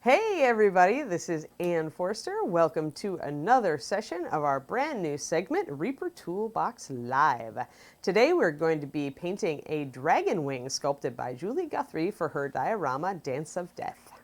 Hey everybody, this is Ann Forster. Welcome to another session of our brand new segment, Reaper Toolbox Live. Today we're going to be painting a dragon wing sculpted by Julie Guthrie for her diorama, Dance of Death.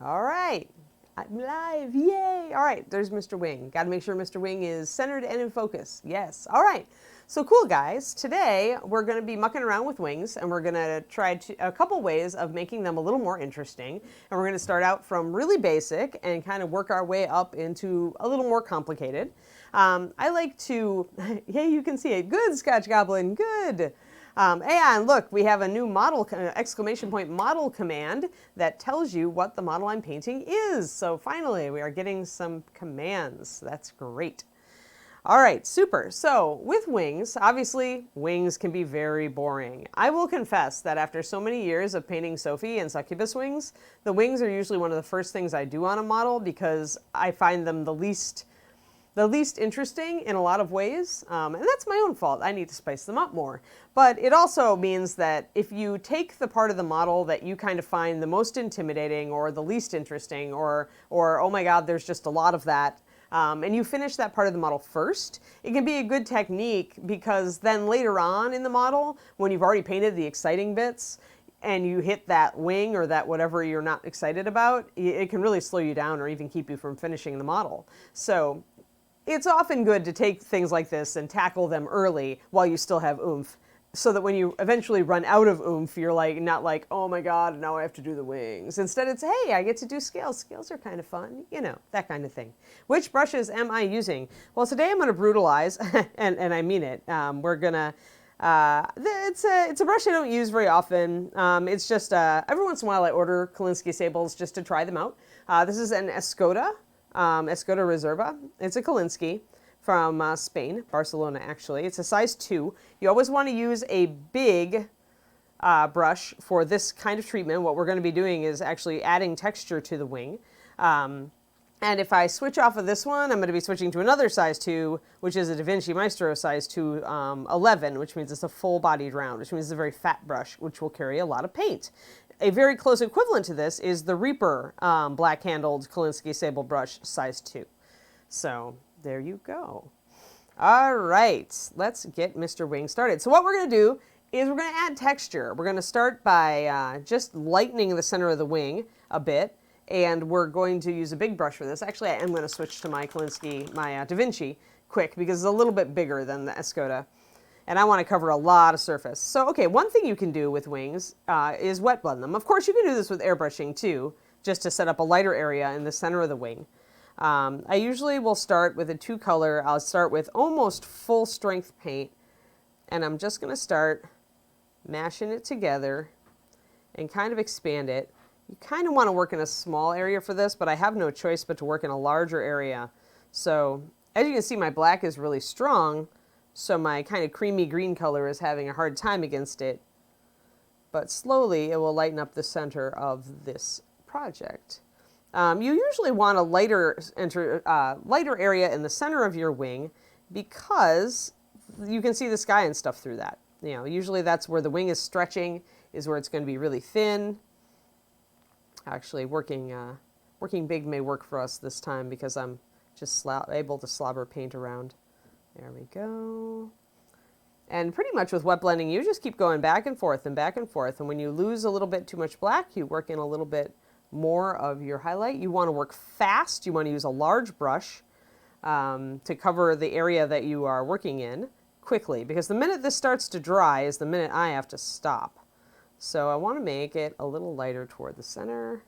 All right, I'm live, yay! All right, there's Mr. Wing. Got to make sure Mr. Wing is centered and in focus. Yes, all right. So cool, guys. Today we're going to be mucking around with wings, and we're going to try a couple ways of making them a little more interesting. And we're going to start out from really basic and kind of work our way up into a little more complicated. I like to, yeah, you can see it. Good, Scotch Goblin, good. And look, we have a new model, exclamation point model command that tells you what the model I'm painting is. So finally, we are getting some commands. That's great. All right, super. So with wings, obviously wings can be very boring. I will confess that after so many years of painting Sophie and succubus wings, the wings are usually one of the first things I do on a model because I find them the least interesting in a lot of ways. And that's my own fault. I need to spice them up more. But it also means that if you take the part of the model that you kind of find the most intimidating or the least interesting or oh my God, there's just a lot of that, and you finish that part of the model first, it can be a good technique because then later on in the model, when you've already painted the exciting bits, and you hit that wing or that whatever you're not excited about, it can really slow you down or even keep you from finishing the model. So it's often good to take things like this and tackle them early while you still have oomph, so that when you eventually run out of oomph, you're not like, oh my God, now I have to do the wings. Instead, it's, hey, I get to do scales. Scales are kind of fun, you know, that kind of thing. Which brushes am I using? Well, today I'm going to brutalize, and I mean it. We're going to, it's a brush I don't use very often. It's just, every once in a while I order Kolinsky sables just to try them out. This is an Escoda Reserva. It's a Kolinsky from Spain, Barcelona actually. It's a size 2. You always want to use a big brush for this kind of treatment. What we're going to be doing is actually adding texture to the wing. And if I switch off of this one, I'm going to be switching to another size 2, which is a Da Vinci Maestro size 2 11, which means it's a full-bodied round, which means it's a very fat brush, which will carry a lot of paint. A very close equivalent to this is the Reaper black-handled Kolinsky sable brush size 2. So there you go. All right, let's get Mr. Wing started. So what we're going to do is we're going to add texture. We're going to start by just lightening the center of the wing a bit, and we're going to use a big brush for this. Actually, I am going to switch to my Kolinsky, my Da Vinci quick because it's a little bit bigger than the Escoda. And I want to cover a lot of surface. So, okay, one thing you can do with wings is wet blend them. Of course, you can do this with airbrushing too, just to set up a lighter area in the center of the wing. I usually will start with a 2-color. I'll start with almost full strength paint, and I'm just going to start mashing it together and kind of expand it. You kind of want to work in a small area for this, but I have no choice but to work in a larger area. So, as you can see, my black is really strong. So my kind of creamy green color is having a hard time against it. But slowly it will lighten up the center of this project. You usually want a lighter area in the center of your wing because you can see the sky and stuff through that. You know, usually that's where the wing is stretching, is where it's going to be really thin. Actually, working big may work for us this time because I'm just able to slobber paint around. There we go. And pretty much with wet blending, you just keep going back and forth and back and forth. And when you lose a little bit too much black, you work in a little bit more of your highlight. You want to work fast. You want to use a large brush to cover the area that you are working in quickly. Because the minute this starts to dry is the minute I have to stop. So I want to make it a little lighter toward the center.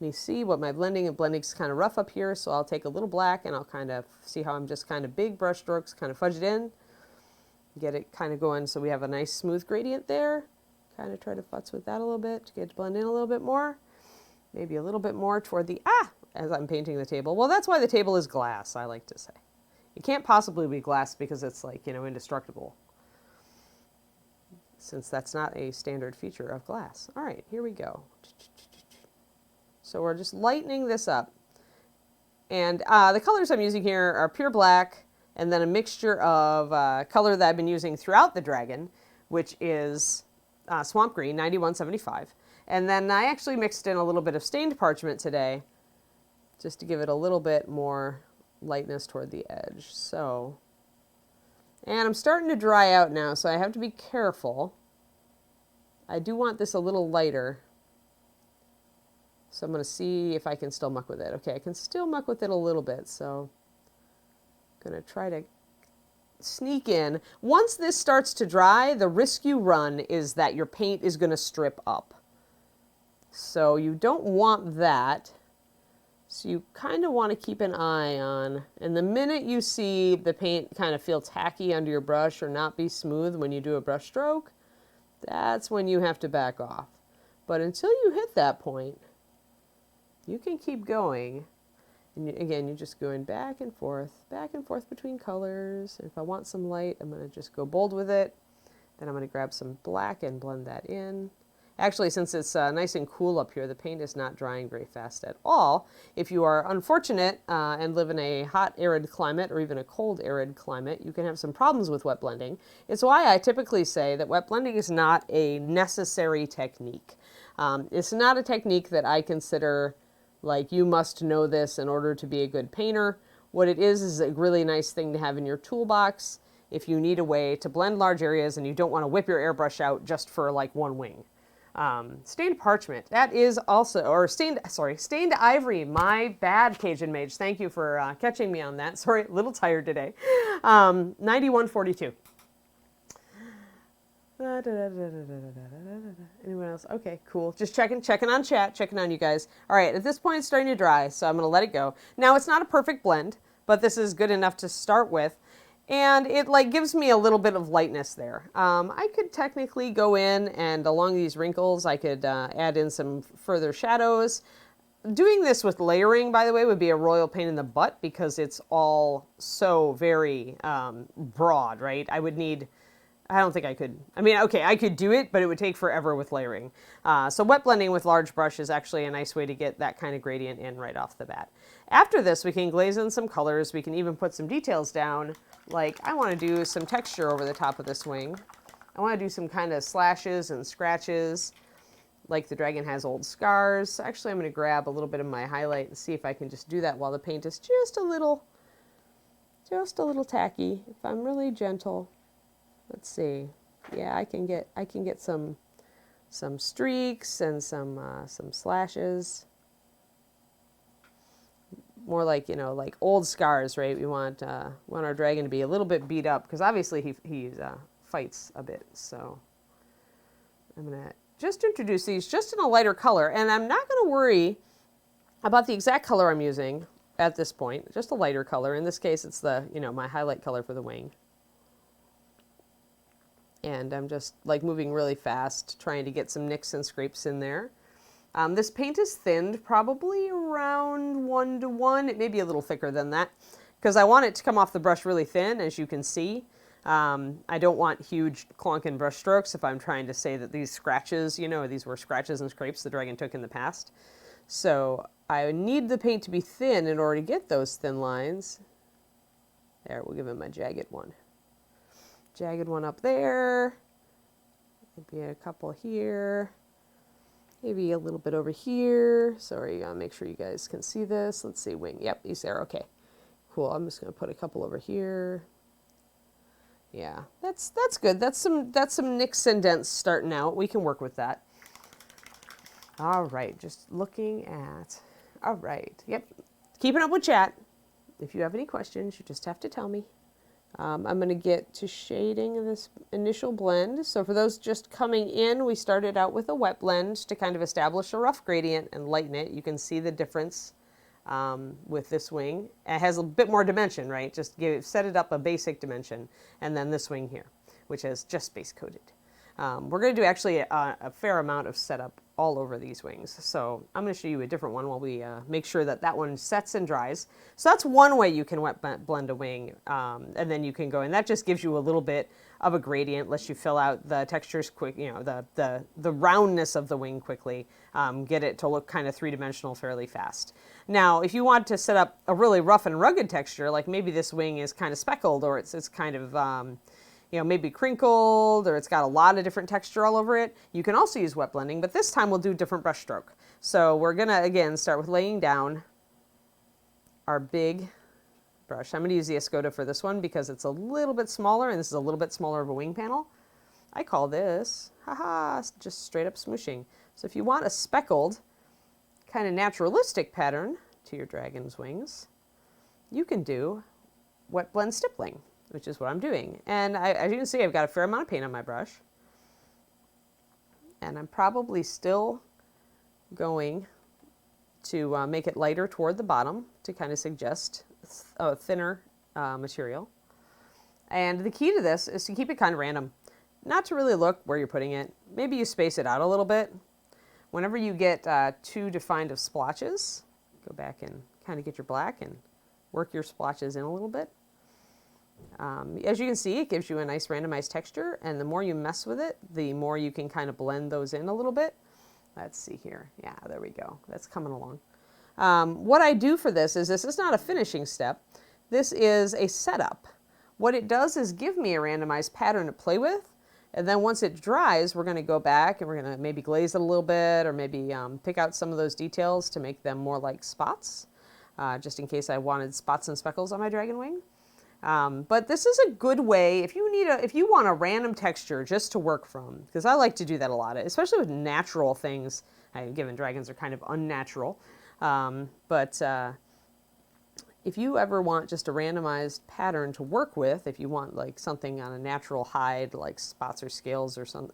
You see what my blending's kind of rough up here, so I'll take a little black and I'll kind of see how I'm just kind of big brush strokes, kind of fudge it in, get it kind of going so we have a nice smooth gradient there. Kind of try to futz with that a little bit to get it to blend in a little bit more. Maybe a little bit more toward the, as I'm painting the table. Well, that's why the table is glass, I like to say. It can't possibly be glass because it's like, you know, indestructible, since that's not a standard feature of glass. All right, here we go. So we're just lightening this up. And the colors I'm using here are pure black and then a mixture of color that I've been using throughout the dragon, which is swamp green, 9175. And then I actually mixed in a little bit of stained parchment today, just to give it a little bit more lightness toward the edge. So, and I'm starting to dry out now, so I have to be careful. I do want this a little lighter. So I'm going to see if I can still muck with it. Okay, I can still muck with it a little bit, so I'm going to try to sneak in. Once this starts to dry, the risk you run is that your paint is going to strip up. So you don't want that. So you kind of want to keep an eye on, and the minute you see the paint kind of feel tacky under your brush or not be smooth when you do a brush stroke, that's when you have to back off. But until you hit that point, you can keep going. And again, you're just going back and forth between colors. And if I want some light, I'm going to just go bold with it. Then I'm going to grab some black and blend that in. Actually, since it's nice and cool up here, the paint is not drying very fast at all. If you are unfortunate and live in a hot, arid climate or even a cold, arid climate, you can have some problems with wet blending. It's why I typically say that wet blending is not a necessary technique. It's not a technique that I consider like you must know this in order to be a good painter. What it is a really nice thing to have in your toolbox if you need a way to blend large areas and you don't want to whip your airbrush out just for like one wing. Stained parchment, that is also, or stained ivory, my bad, Cajun Mage. Thank you for catching me on that. Sorry, a little tired today. 9142. Anyone else? Okay, cool. Just checking on chat, checking on you guys. All right, at this point it's starting to dry, so I'm going to let it go. Now it's not a perfect blend, but this is good enough to start with. And it like gives me a little bit of lightness there. I could technically go in and along these wrinkles, I could add in some further shadows. Doing this with layering, by the way, would be a royal pain in the butt because it's all so very broad, right? I don't think I could. I mean, okay, I could do it, but it would take forever with layering. So wet blending with large brush is actually a nice way to get that kind of gradient in right off the bat. After this, we can glaze in some colors. We can even put some details down. Like, I want to do some texture over the top of this wing. I want to do some kind of slashes and scratches, like the dragon has old scars. Actually, I'm going to grab a little bit of my highlight and see if I can just do that while the paint is just a little tacky. If I'm really gentle. Let's see. Yeah, I can get some streaks and some slashes. More like, you know, like old scars, right? We want our dragon to be a little bit beat up because obviously he fights a bit. So I'm gonna just introduce these just in a lighter color, and I'm not gonna worry about the exact color I'm using at this point. Just a lighter color. In this case, it's my highlight color for the wing. And I'm just like moving really fast, trying to get some nicks and scrapes in there. This paint is thinned probably around 1:1. It may be a little thicker than that because I want it to come off the brush really thin, as you can see. I don't want huge clunking brush strokes if I'm trying to say that these scratches, these were scratches and scrapes the dragon took in the past. So I need the paint to be thin in order to get those thin lines. There, we'll give him a jagged one. Jagged one up there. Maybe a couple here. Maybe a little bit over here. Sorry, gotta make sure you guys can see this. Let's see, wing. Yep, he's there. Okay, cool. I'm just gonna put a couple over here. Yeah, that's good. That's some nicks and dents starting out. We can work with that. All right, just looking at. All right. Yep, keeping up with chat. If you have any questions, you just have to tell me. I'm going to get to shading in this initial blend. So for those just coming in, we started out with a wet blend to kind of establish a rough gradient and lighten it. You can see the difference with this wing. It has a bit more dimension, right? Just set it up a basic dimension. And then this wing here, which is just base coated. We're going to do actually a fair amount of setup all over these wings. So I'm going to show you a different one while we make sure that that one sets and dries. So that's one way you can wet blend a wing, and then you can go, and that just gives you a little bit of a gradient, lets you fill out the textures quick, the roundness of the wing quickly, get it to look kind of three-dimensional fairly fast. Now, if you want to set up a really rough and rugged texture, like maybe this wing is kind of speckled or it's kind of you know, maybe crinkled or it's got a lot of different texture all over it, you can also use wet blending, but this time we'll do different brush stroke. So we're gonna, again, start with laying down our big brush. I'm gonna use the Escoda for this one because it's a little bit smaller and this is a little bit smaller of a wing panel. I call this, haha, just straight up smooshing. So if you want a speckled, kind of naturalistic pattern to your dragon's wings, you can do wet blend stippling, which is what I'm doing. And as you can see, I've got a fair amount of paint on my brush. And I'm probably still going to make it lighter toward the bottom to kind of suggest a thinner material. And the key to this is to keep it kind of random. Not to really look where you're putting it. Maybe you space it out a little bit. Whenever you get too defined of splotches, go back and kind of get your black and work your splotches in a little bit. As you can see, it gives you a nice randomized texture, and the more you mess with it, the more you can kind of blend those in a little bit. Let's see here. Yeah, there we go. That's coming along. What I do for this is not a finishing step. This is a setup. What it does is give me a randomized pattern to play with. And then once it dries, we're going to go back and we're going to maybe glaze it a little bit or maybe pick out some of those details to make them more like spots, just in case I wanted spots and speckles on my dragon wing. But this is a good way if you want a random texture just to work from, because I like to do that a lot, especially with natural things. Given dragons are kind of unnatural, but if you ever want just a randomized pattern to work with, if you want like something on a natural hide, like spots or scales or some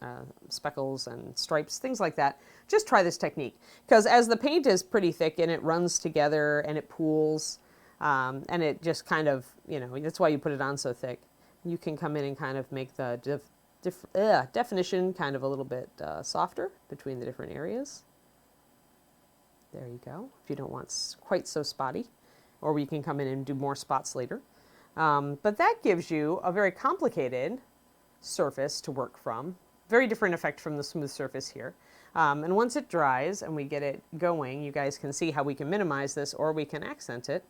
speckles and stripes, things like that, just try this technique. Because as the paint is pretty thick and it runs together and it pools, and it just kind of, you know, that's why you put it on so thick. You can come in and kind of make the definition kind of a little bit softer between the different areas. There you go, if you don't want quite so spotty. Or we can come in and do more spots later. But that gives you a very complicated surface to work from. Very different effect from the smooth surface here. And once it dries and we get it going, you guys can see how we can minimize this or we can accent it.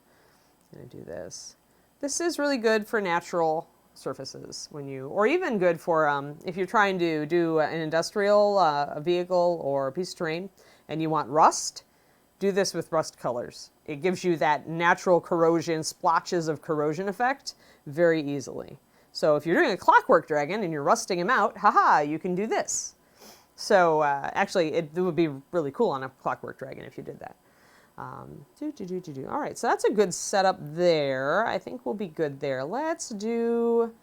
I'm gonna do this. This is really good for natural surfaces or even good for if you're trying to do an industrial a vehicle or a piece of terrain and you want rust. Do this with rust colors. It gives you that natural corrosion, splotches of corrosion effect very easily. So if you're doing a clockwork dragon and you're rusting him out, haha, you can do this. So actually, it would be really cool on a clockwork dragon if you did that. All right, so that's a good setup there. I think we'll be good there. Let's do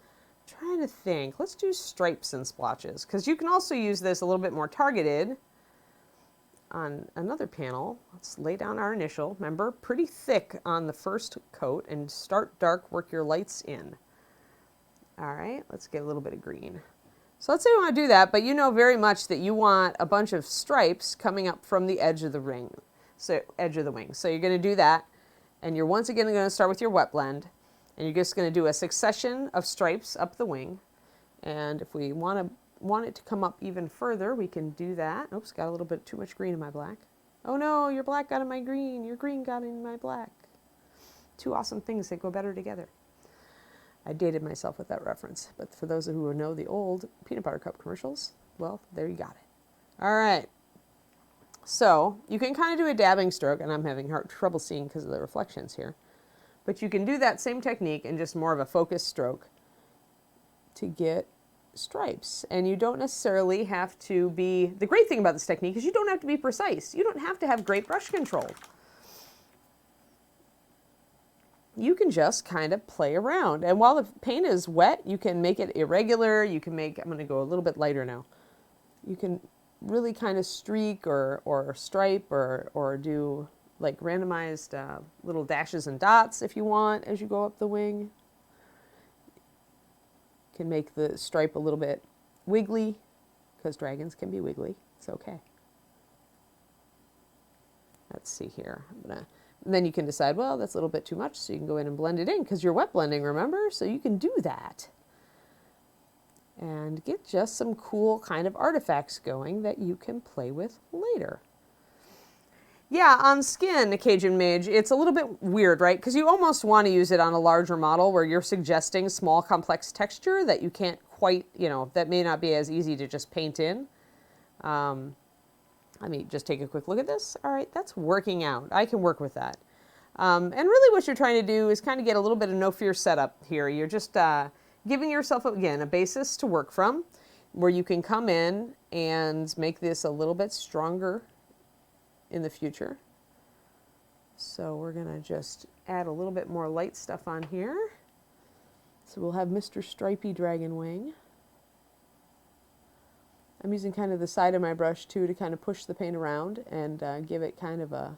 stripes and splotches, because you can also use this a little bit more targeted on another panel. Let's lay down our initial. Remember, pretty thick on the first coat and start dark, work your lights in. All right, let's get a little bit of green. So let's say we want to do that, but you know very much that you want a bunch of stripes coming up from the edge of the wing. So you're going to do that, and you're once again going to start with your wet blend, and you're just going to do a succession of stripes up the wing. And if we want it to come up even further, we can do that. Oops, got a little bit too much green in my black. Oh no, your black got in my green, your green got in my black. Two awesome things that go better together. I dated myself with that reference, but for those who know the old peanut butter cup commercials, well, there you got it. All right. So you can kind of do a dabbing stroke, and I'm having trouble seeing because of the reflections here. But you can do that same technique in just more of a focused stroke to get stripes. And you don't necessarily have to be, the great thing about this technique is you don't have to be precise. You don't have to have great brush control. You can just kind of play around. And while the paint is wet, you can make it irregular. You can make, I'm going to go a little bit lighter now. You can really kind of streak or stripe or do like randomized little dashes and dots if you want as you go up the wing. Can make the stripe a little bit wiggly, because dragons can be wiggly. It's okay. Let's see here. And then you can decide, well, that's a little bit too much, so you can go in and blend it in, because you're wet blending, remember? So you can do that. And get just some cool kind of artifacts going that you can play with later. Yeah, on skin, Cajun Mage, it's a little bit weird, right? Because you almost want to use it on a larger model where you're suggesting small, complex texture that you can't quite, that may not be as easy to just paint in. Let me just take a quick look at this. All right, that's working out. I can work with that. And really what you're trying to do is kind of get a little bit of no fear setup here. You're just giving yourself, again, a basis to work from where you can come in and make this a little bit stronger in the future. So we're going to just add a little bit more light stuff on here. So we'll have Mr. Stripey Dragon Wing. I'm using kind of the side of my brush too to kind of push the paint around and give it kind of a,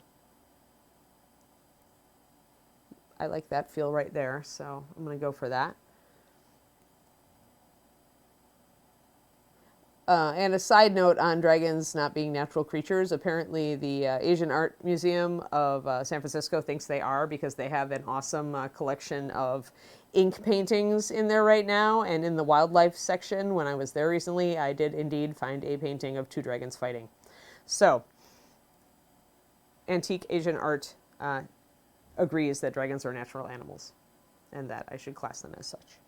I like that feel right there, so I'm going to go for that. And a side note on dragons not being natural creatures, apparently the Asian Art Museum of San Francisco thinks they are because they have an awesome collection of ink paintings in there right now. And in the wildlife section, when I was there recently, I did indeed find a painting of two dragons fighting. So, Antique Asian Art agrees that dragons are natural animals and that I should class them as such.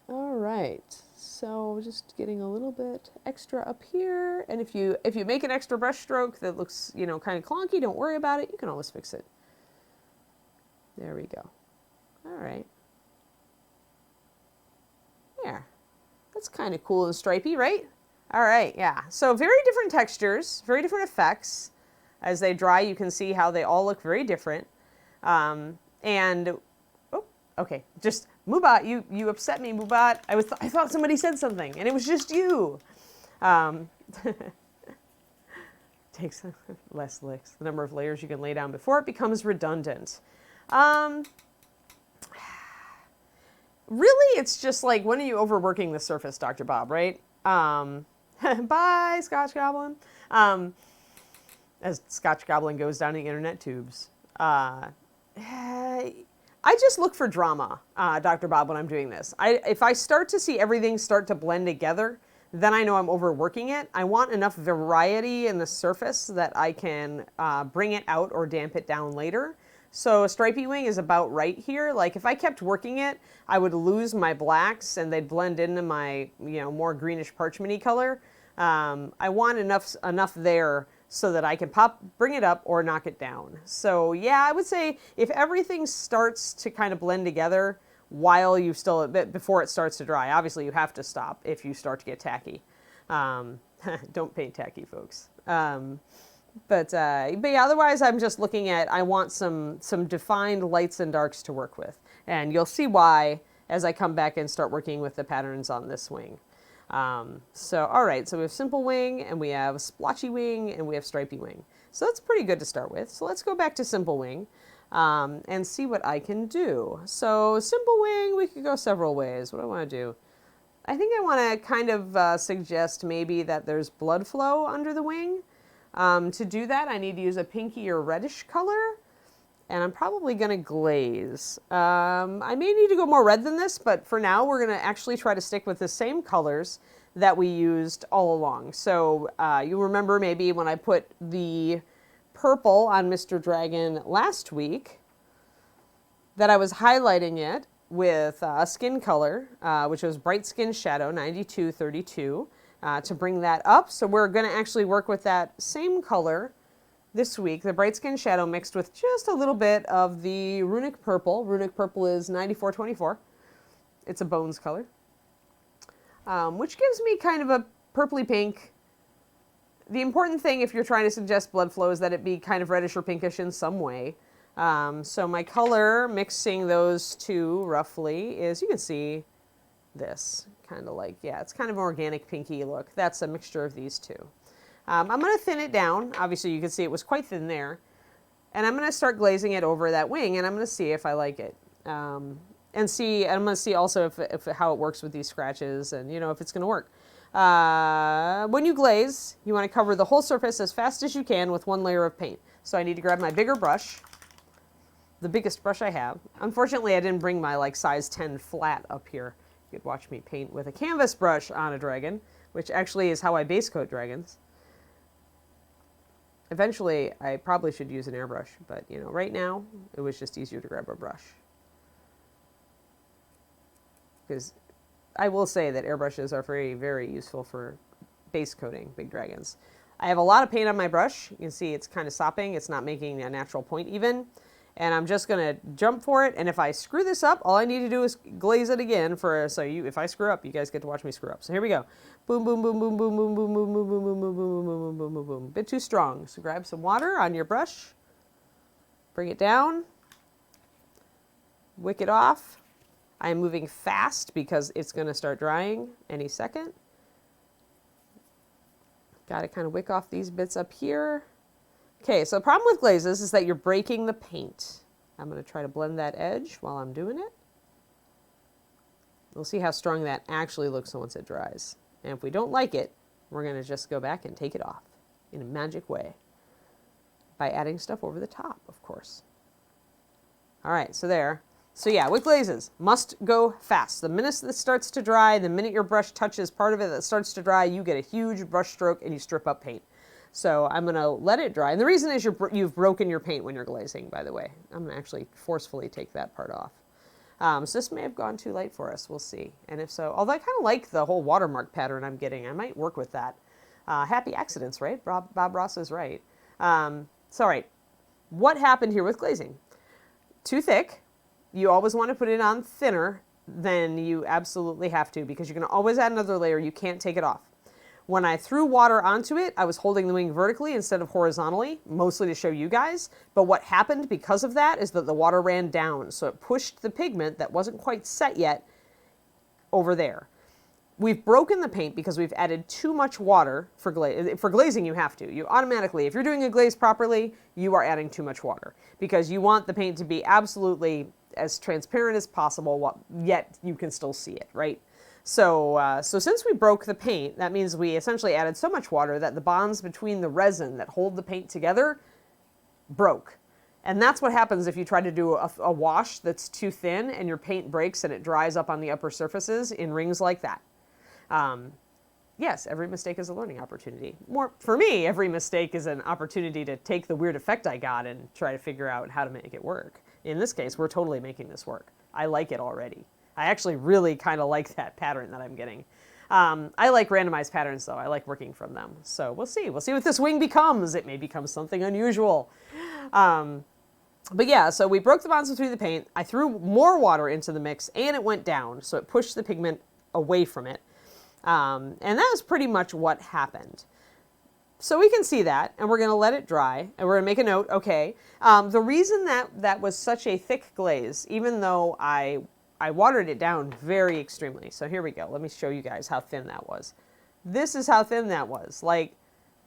All right, so just getting a little bit extra up here. And if you make an extra brush stroke that looks, kind of clunky, don't worry about it. You can always fix it. There we go. All right. There. That's kind of cool and stripey, right? All right, yeah. So very different textures, very different effects. As they dry, you can see how they all look very different. Okay, just Mubat, you upset me, Mubat. I thought somebody said something, and it was just you. Takes less licks. The number of layers you can lay down before it becomes redundant. Really, it's just like, when are you overworking the surface, Dr. Bob, right? Bye, Scotch Goblin. As Scotch Goblin goes down the internet tubes. I just look for drama, Dr. Bob, when I'm doing this. If I start to see everything start to blend together, then I know I'm overworking it. I want enough variety in the surface that I can bring it out or damp it down later. So a stripey wing is about right here. Like if I kept working it, I would lose my blacks and they'd blend into my, more greenish parchment-y color. I want enough there so that I can bring it up or knock it down. So yeah, I would say if everything starts to kind of blend together while you still, before it starts to dry, obviously you have to stop if you start to get tacky. Don't paint tacky, folks. But yeah, otherwise I'm just looking at, I want some defined lights and darks to work with. And you'll see why as I come back and start working with the patterns on this wing. So, all right, so we have simple wing and we have splotchy wing and we have stripey wing. So that's pretty good to start with. So let's go back to simple wing and see what I can do. So simple wing, we could go several ways. What do I want to do? I think I want to kind of suggest maybe that there's blood flow under the wing. To do that, I need to use a pinky or reddish color. And I'm probably going to glaze. I may need to go more red than this, but for now we're going to actually try to stick with the same colors that we used all along. So you'll remember maybe when I put the purple on Mr. Dragon last week, that I was highlighting it with a skin color, which was Bright Skin Shadow 9232, to bring that up. So we're going to actually work with that same color this week, the Bright Skin Shadow mixed with just a little bit of the Runic Purple. Runic Purple is 9424. It's a bones color, which gives me kind of a purpley pink. The important thing if you're trying to suggest blood flow is that it be kind of reddish or pinkish in some way. So my color, mixing those two roughly, is, you can see this, kind of like, yeah, it's kind of an organic pinky look. That's a mixture of these two. I'm going to thin it down. Obviously, you can see it was quite thin there. And I'm going to start glazing it over that wing, and I'm going to see if I like it. And I'm going to see also if how it works with these scratches and, if it's going to work. When you glaze, you want to cover the whole surface as fast as you can with one layer of paint. So I need to grab my bigger brush, the biggest brush I have. Unfortunately, I didn't bring my size 10 flat up here. You could watch me paint with a canvas brush on a dragon, which actually is how I base coat dragons. Eventually, I probably should use an airbrush, but right now, it was just easier to grab a brush. because I will say that airbrushes are very, very useful for base coating big dragons. I have a lot of paint on my brush. You can see it's kind of sopping. It's not making a natural point even. And I'm just going to jump for it. And if I screw this up, all I need to do is glaze it again if I screw up, you guys get to watch me screw up. So here we go. Boom, boom, boom, boom, boom, boom, boom, boom, boom, boom, boom, boom, boom, boom, boom, boom, boom. Bit too strong. So grab some water on your brush. Bring it down. Wick it off. I am moving fast because it's going to start drying any second. Got to kind of wick off these bits up here. Okay, so the problem with glazes is that you're breaking the paint. I'm going to try to blend that edge while I'm doing it. We'll see how strong that actually looks once it dries. And if we don't like it, we're going to just go back and take it off in a magic way by adding stuff over the top, of course. All right, so there. So yeah, with glazes, must go fast. The minute it starts to dry, the minute your brush touches part of it that starts to dry, you get a huge brush stroke and you strip up paint. So I'm going to let it dry. And the reason is you've broken your paint when you're glazing, by the way. I'm going to actually forcefully take that part off. So this may have gone too light for us. We'll see. And if so, although I kind of like the whole watermark pattern I'm getting, I might work with that. Happy accidents, right? Bob Ross is right. So all right, what happened here with glazing? Too thick. You always want to put it on thinner than you absolutely have to because you're going to always add another layer. You can't take it off. When I threw water onto it, I was holding the wing vertically instead of horizontally, mostly to show you guys. But what happened because of that is that the water ran down. So it pushed the pigment that wasn't quite set yet over there. We've broken the paint because we've added too much water for glazing. You have to. You automatically, if you're doing a glaze properly, you are adding too much water because you want the paint to be absolutely as transparent as possible, yet you can still see it, right? So since we broke the paint, that means we essentially added so much water that the bonds between the resin that hold the paint together broke. And that's what happens if you try to do a wash that's too thin and your paint breaks and it dries up on the upper surfaces in rings like that. Yes, every mistake is a learning opportunity. For me, every mistake is an opportunity to take the weird effect I got and try to figure out how to make it work. In this case, we're totally making this work. I like it already. I actually really kind of like that pattern that I'm getting. I like randomized patterns, though. I like working from them. So we'll see. We'll see what this wing becomes. It may become something unusual. But yeah, so we broke the bonds between the paint. I threw more water into the mix, and it went down. So it pushed the pigment away from it. And that was pretty much what happened. So we can see that, and we're going to let it dry, and we're going to make a note. Okay, the reason that was such a thick glaze, even though I watered it down very extremely. So here we go. Let me show you guys how thin that was. This is how thin that was. Like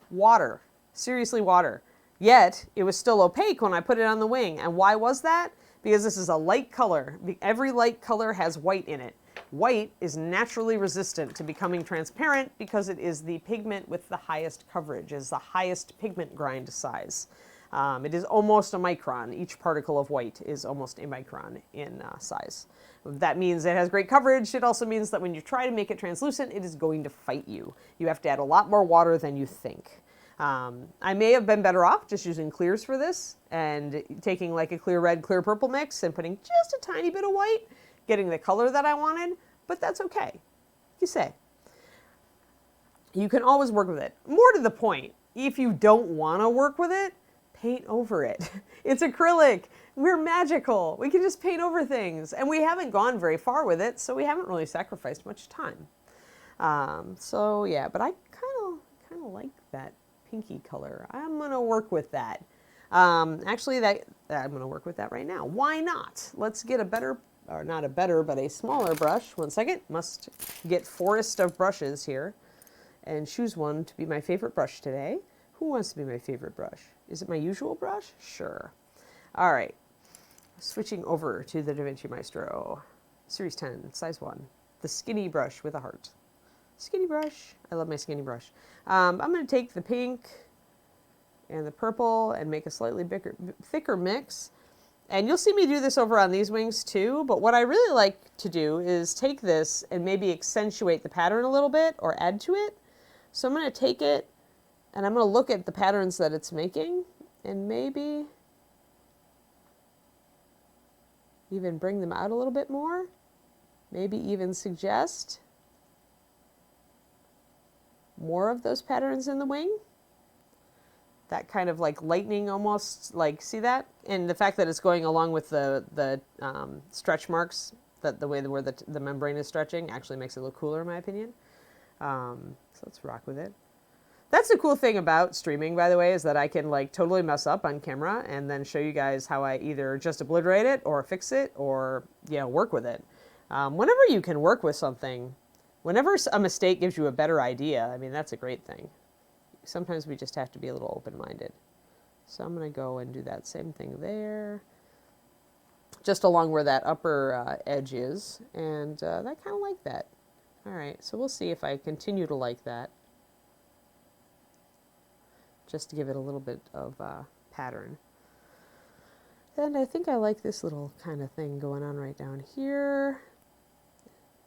water. Seriously, water. Yet, it was still opaque when I put it on the wing. And why was that? Because this is a light color. Every light color has white in it. White is naturally resistant to becoming transparent because it is the pigment with the highest coverage, is the highest pigment grind size. It is almost a micron. Each particle of white is almost a micron in size. That means it has great coverage. It also means that when you try to make it translucent, it is going to fight you. You have to add a lot more water than you think. I may have been better off just using clears for this and taking like a clear red, clear purple mix and putting just a tiny bit of white, getting the color that I wanted, but that's okay. You say. You can always work with it. More to the point, if you don't want to work with it, paint over it. It's acrylic. We're magical. We can just paint over things. And we haven't gone very far with it, so we haven't really sacrificed much time. So yeah, but I kind of like that pinky color. I'm going to work with that. Actually, I'm going to work with that right now. Why not? Let's get a better, or not a better, but a smaller brush. 1 second. Must get forest of brushes here and choose one to be my favorite brush today. Who wants to be my favorite brush? Is it my usual brush? Sure. All right. Switching over to the DaVinci Maestro. Series 10, size 1. The skinny brush with a heart. Skinny brush. I love my skinny brush. I'm going to take the pink and the purple and make a slightly thicker mix. And you'll see me do this over on these wings too, but what I really like to do is take this and maybe accentuate the pattern a little bit or add to it. So I'm going to take it and I'm going to look at the patterns that it's making and maybe even bring them out a little bit more. maybe even suggest more of those patterns in the wing. That kind of like lightning almost, like, see that? And the fact that it's going along with the stretch marks, that the way where the membrane is stretching actually makes it look cooler in my opinion. So let's rock with it. That's the cool thing about streaming, by the way, is that I can like totally mess up on camera and then show you guys how I either just obliterate it or fix it or, you know, work with it. Whenever you can work with something, whenever a mistake gives you a better idea, I mean, that's a great thing. Sometimes we just have to be a little open-minded. So I'm going to go and do that same thing there, just along where that upper edge is, and I kind of like that. All right, so we'll see if I continue to like that, just to give it a little bit of pattern. And I think I like this little kind of thing going on right down here.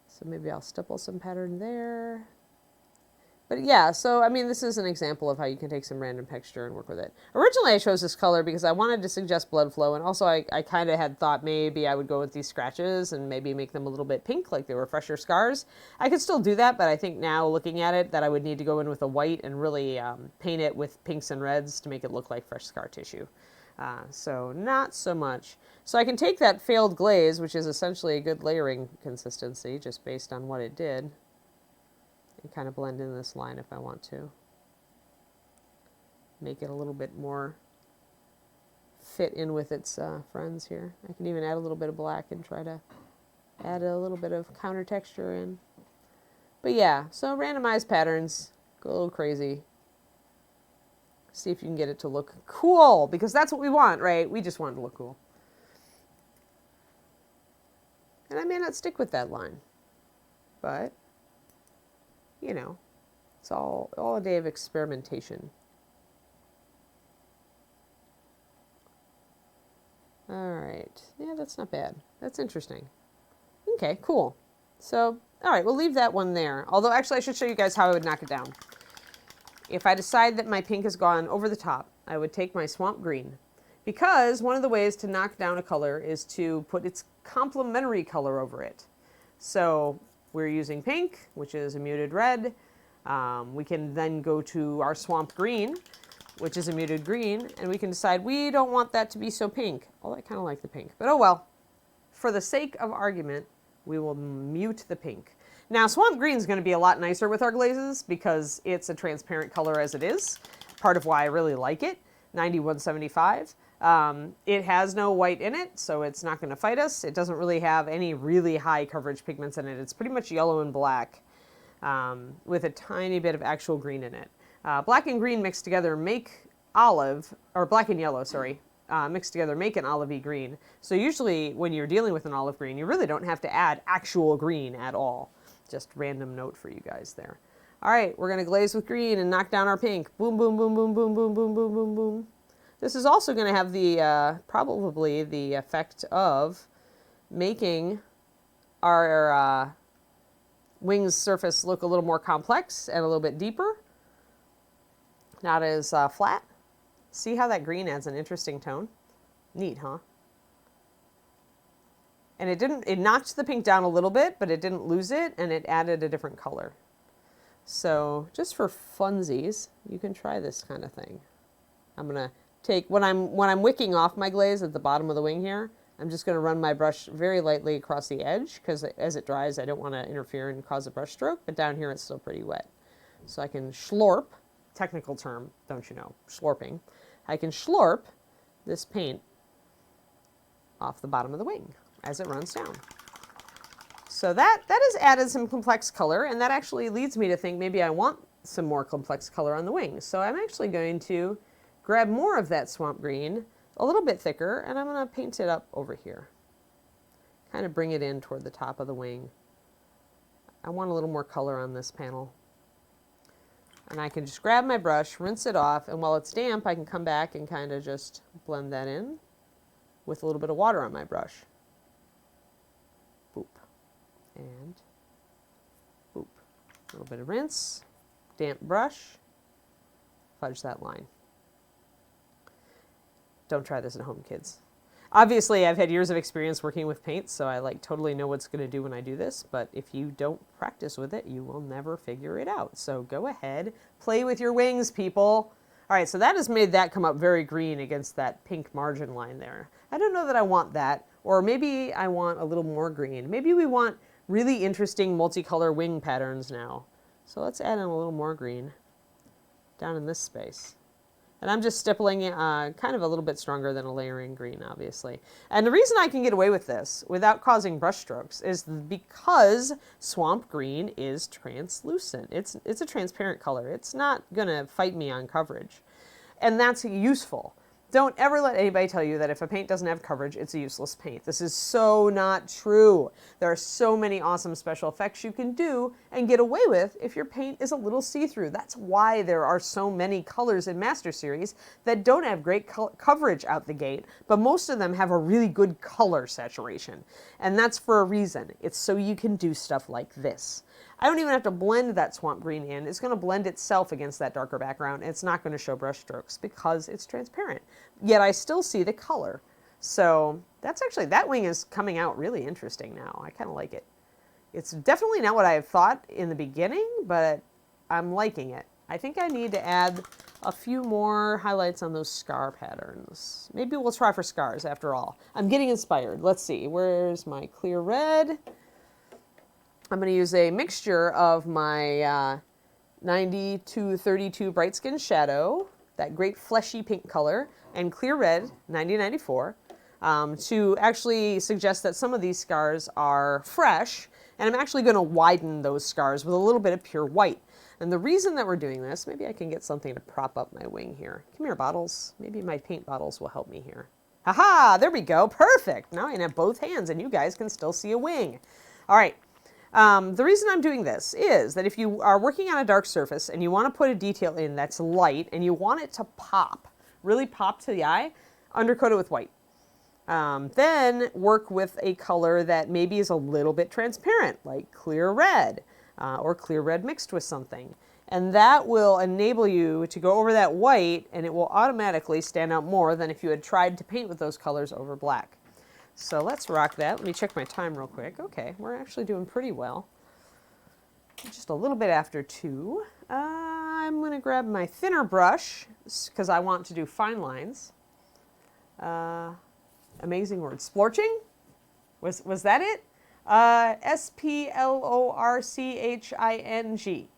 So maybe I'll stipple some pattern there. But yeah, so I mean, this is an example of how you can take some random texture and work with it. Originally, I chose this color because I wanted to suggest blood flow, and also I kind of had thought maybe I would go with these scratches and maybe make them a little bit pink, like they were fresher scars. I could still do that, but I think now, looking at it, that I would need to go in with a white and really paint it with pinks and reds to make it look like fresh scar tissue. So not so much. So I can take that failed glaze, which is essentially a good layering consistency, just based on what it did, and kind of blend in this line if I want to. Make it a little bit more fit in with its friends here. I can even add a little bit of black and try to add a little bit of counter texture in. But yeah, so randomized patterns, go a little crazy. See if you can get it to look cool, because that's what we want, right? We just want it to look cool. And I may not stick with that line, but you know, it's all a day of experimentation. All right, yeah, that's not bad. That's interesting. Okay, cool. So, all right, we'll leave that one there. Although, actually, I should show you guys how I would knock it down. If I decide that my pink has gone over the top, I would take my swamp green, because one of the ways to knock down a color is to put its complementary color over it. So we're using pink, which is a muted red. We can then go to our swamp green, which is a muted green, and we can decide we don't want that to be so pink. Although I kind of like the pink, but oh well. For the sake of argument, we will mute the pink. Now, swamp green is going to be a lot nicer with our glazes because it's a transparent color as it is. Part of why I really like it. 9175. It has no white in it, so it's not going to fight us. It doesn't really have any really high coverage pigments in it. It's pretty much yellow and black with a tiny bit of actual green in it. Black and green mixed together make olive, or black and yellow, sorry, mixed together make an olivey green. So usually when you're dealing with an olive green, you really don't have to add actual green at all. Just random note for you guys there. All right, we're going to glaze with green and knock down our pink. Boom, boom, boom, boom, boom, boom, boom, boom, boom, boom. This is also going to have the, probably the effect of making our wings surface look a little more complex and a little bit deeper. Not as flat. See how that green adds an interesting tone? Neat, huh? And it knocked the pink down a little bit, but it didn't lose it, and it added a different color. So just for funsies, you can try this kind of thing. I'm gonna take, when I'm wicking off my glaze at the bottom of the wing here, I'm just gonna run my brush very lightly across the edge, because as it dries, I don't wanna interfere and cause a brush stroke, but down here it's still pretty wet. So I can schlorp, technical term, don't you know, schlorping. I can schlorp this paint off the bottom of the wing as it runs down. So that has added some complex color, and that actually leads me to think maybe I want some more complex color on the wings. So I'm actually going to grab more of that swamp green, a little bit thicker, and I'm going to paint it up over here. Kind of bring it in toward the top of the wing. I want a little more color on this panel. And I can just grab my brush, rinse it off, and while it's damp, I can come back and kind of just blend that in with a little bit of water on my brush. Boop. And boop. A little bit of rinse, damp brush, fudge that line. Don't try this at home, kids. Obviously, I've had years of experience working with paint, so I like totally know what's going to do when I do this, but if you don't practice with it, you will never figure it out. So go ahead, play with your wings, people. All right, so that has made that come up very green against that pink margin line there. I don't know that I want that, or maybe I want a little more green. Maybe we want really interesting multicolor wing patterns now. So let's add in a little more green down in this space. And I'm just stippling kind of a little bit stronger than a layering green, obviously. And the reason I can get away with this without causing brush strokes is because swamp green is translucent. It's a transparent color. It's not going to fight me on coverage. And that's useful. Don't ever let anybody tell you that if a paint doesn't have coverage, it's a useless paint. This is so not true. There are so many awesome special effects you can do and get away with if your paint is a little see-through. That's why there are so many colors in Master Series that don't have great coverage out the gate, but most of them have a really good color saturation. And that's for a reason. It's so you can do stuff like this. I don't even have to blend that swamp green in. It's going to blend itself against that darker background. It's not going to show brush strokes because it's transparent. Yet I still see the color. So that's actually, that wing is coming out really interesting now. I kind of like it. It's definitely not what I thought in the beginning, but I'm liking it. I think I need to add a few more highlights on those scar patterns. Maybe we'll try for scars after all. I'm getting inspired. Let's see. Where's my clear red? I'm going to use a mixture of my 90-32 Bright Skin Shadow, that great fleshy pink color, and clear red, 90-94, to actually suggest that some of these scars are fresh, and I'm actually going to widen those scars with a little bit of pure white. And the reason that we're doing this, maybe I can get something to prop up my wing here. Come here, bottles. Maybe my paint bottles will help me here. Haha, there we go. Perfect. Now I can have both hands, and you guys can still see a wing. All right. The reason I'm doing this is that if you are working on a dark surface and you want to put a detail in that's light and you want it to pop, really pop to the eye, undercoat it with white. Then work with a color that maybe is a little bit transparent, like clear red, or clear red mixed with something. And that will enable you to go over that white, and it will automatically stand out more than if you had tried to paint with those colors over black. So let's rock that. Let me check my time real quick. Okay, we're actually doing pretty well. Just a little bit after 2. I'm going to grab my thinner brush because I want to do fine lines. Amazing word. Splorching? Was that it? S-P-L-O-R-C-H-I-N-G.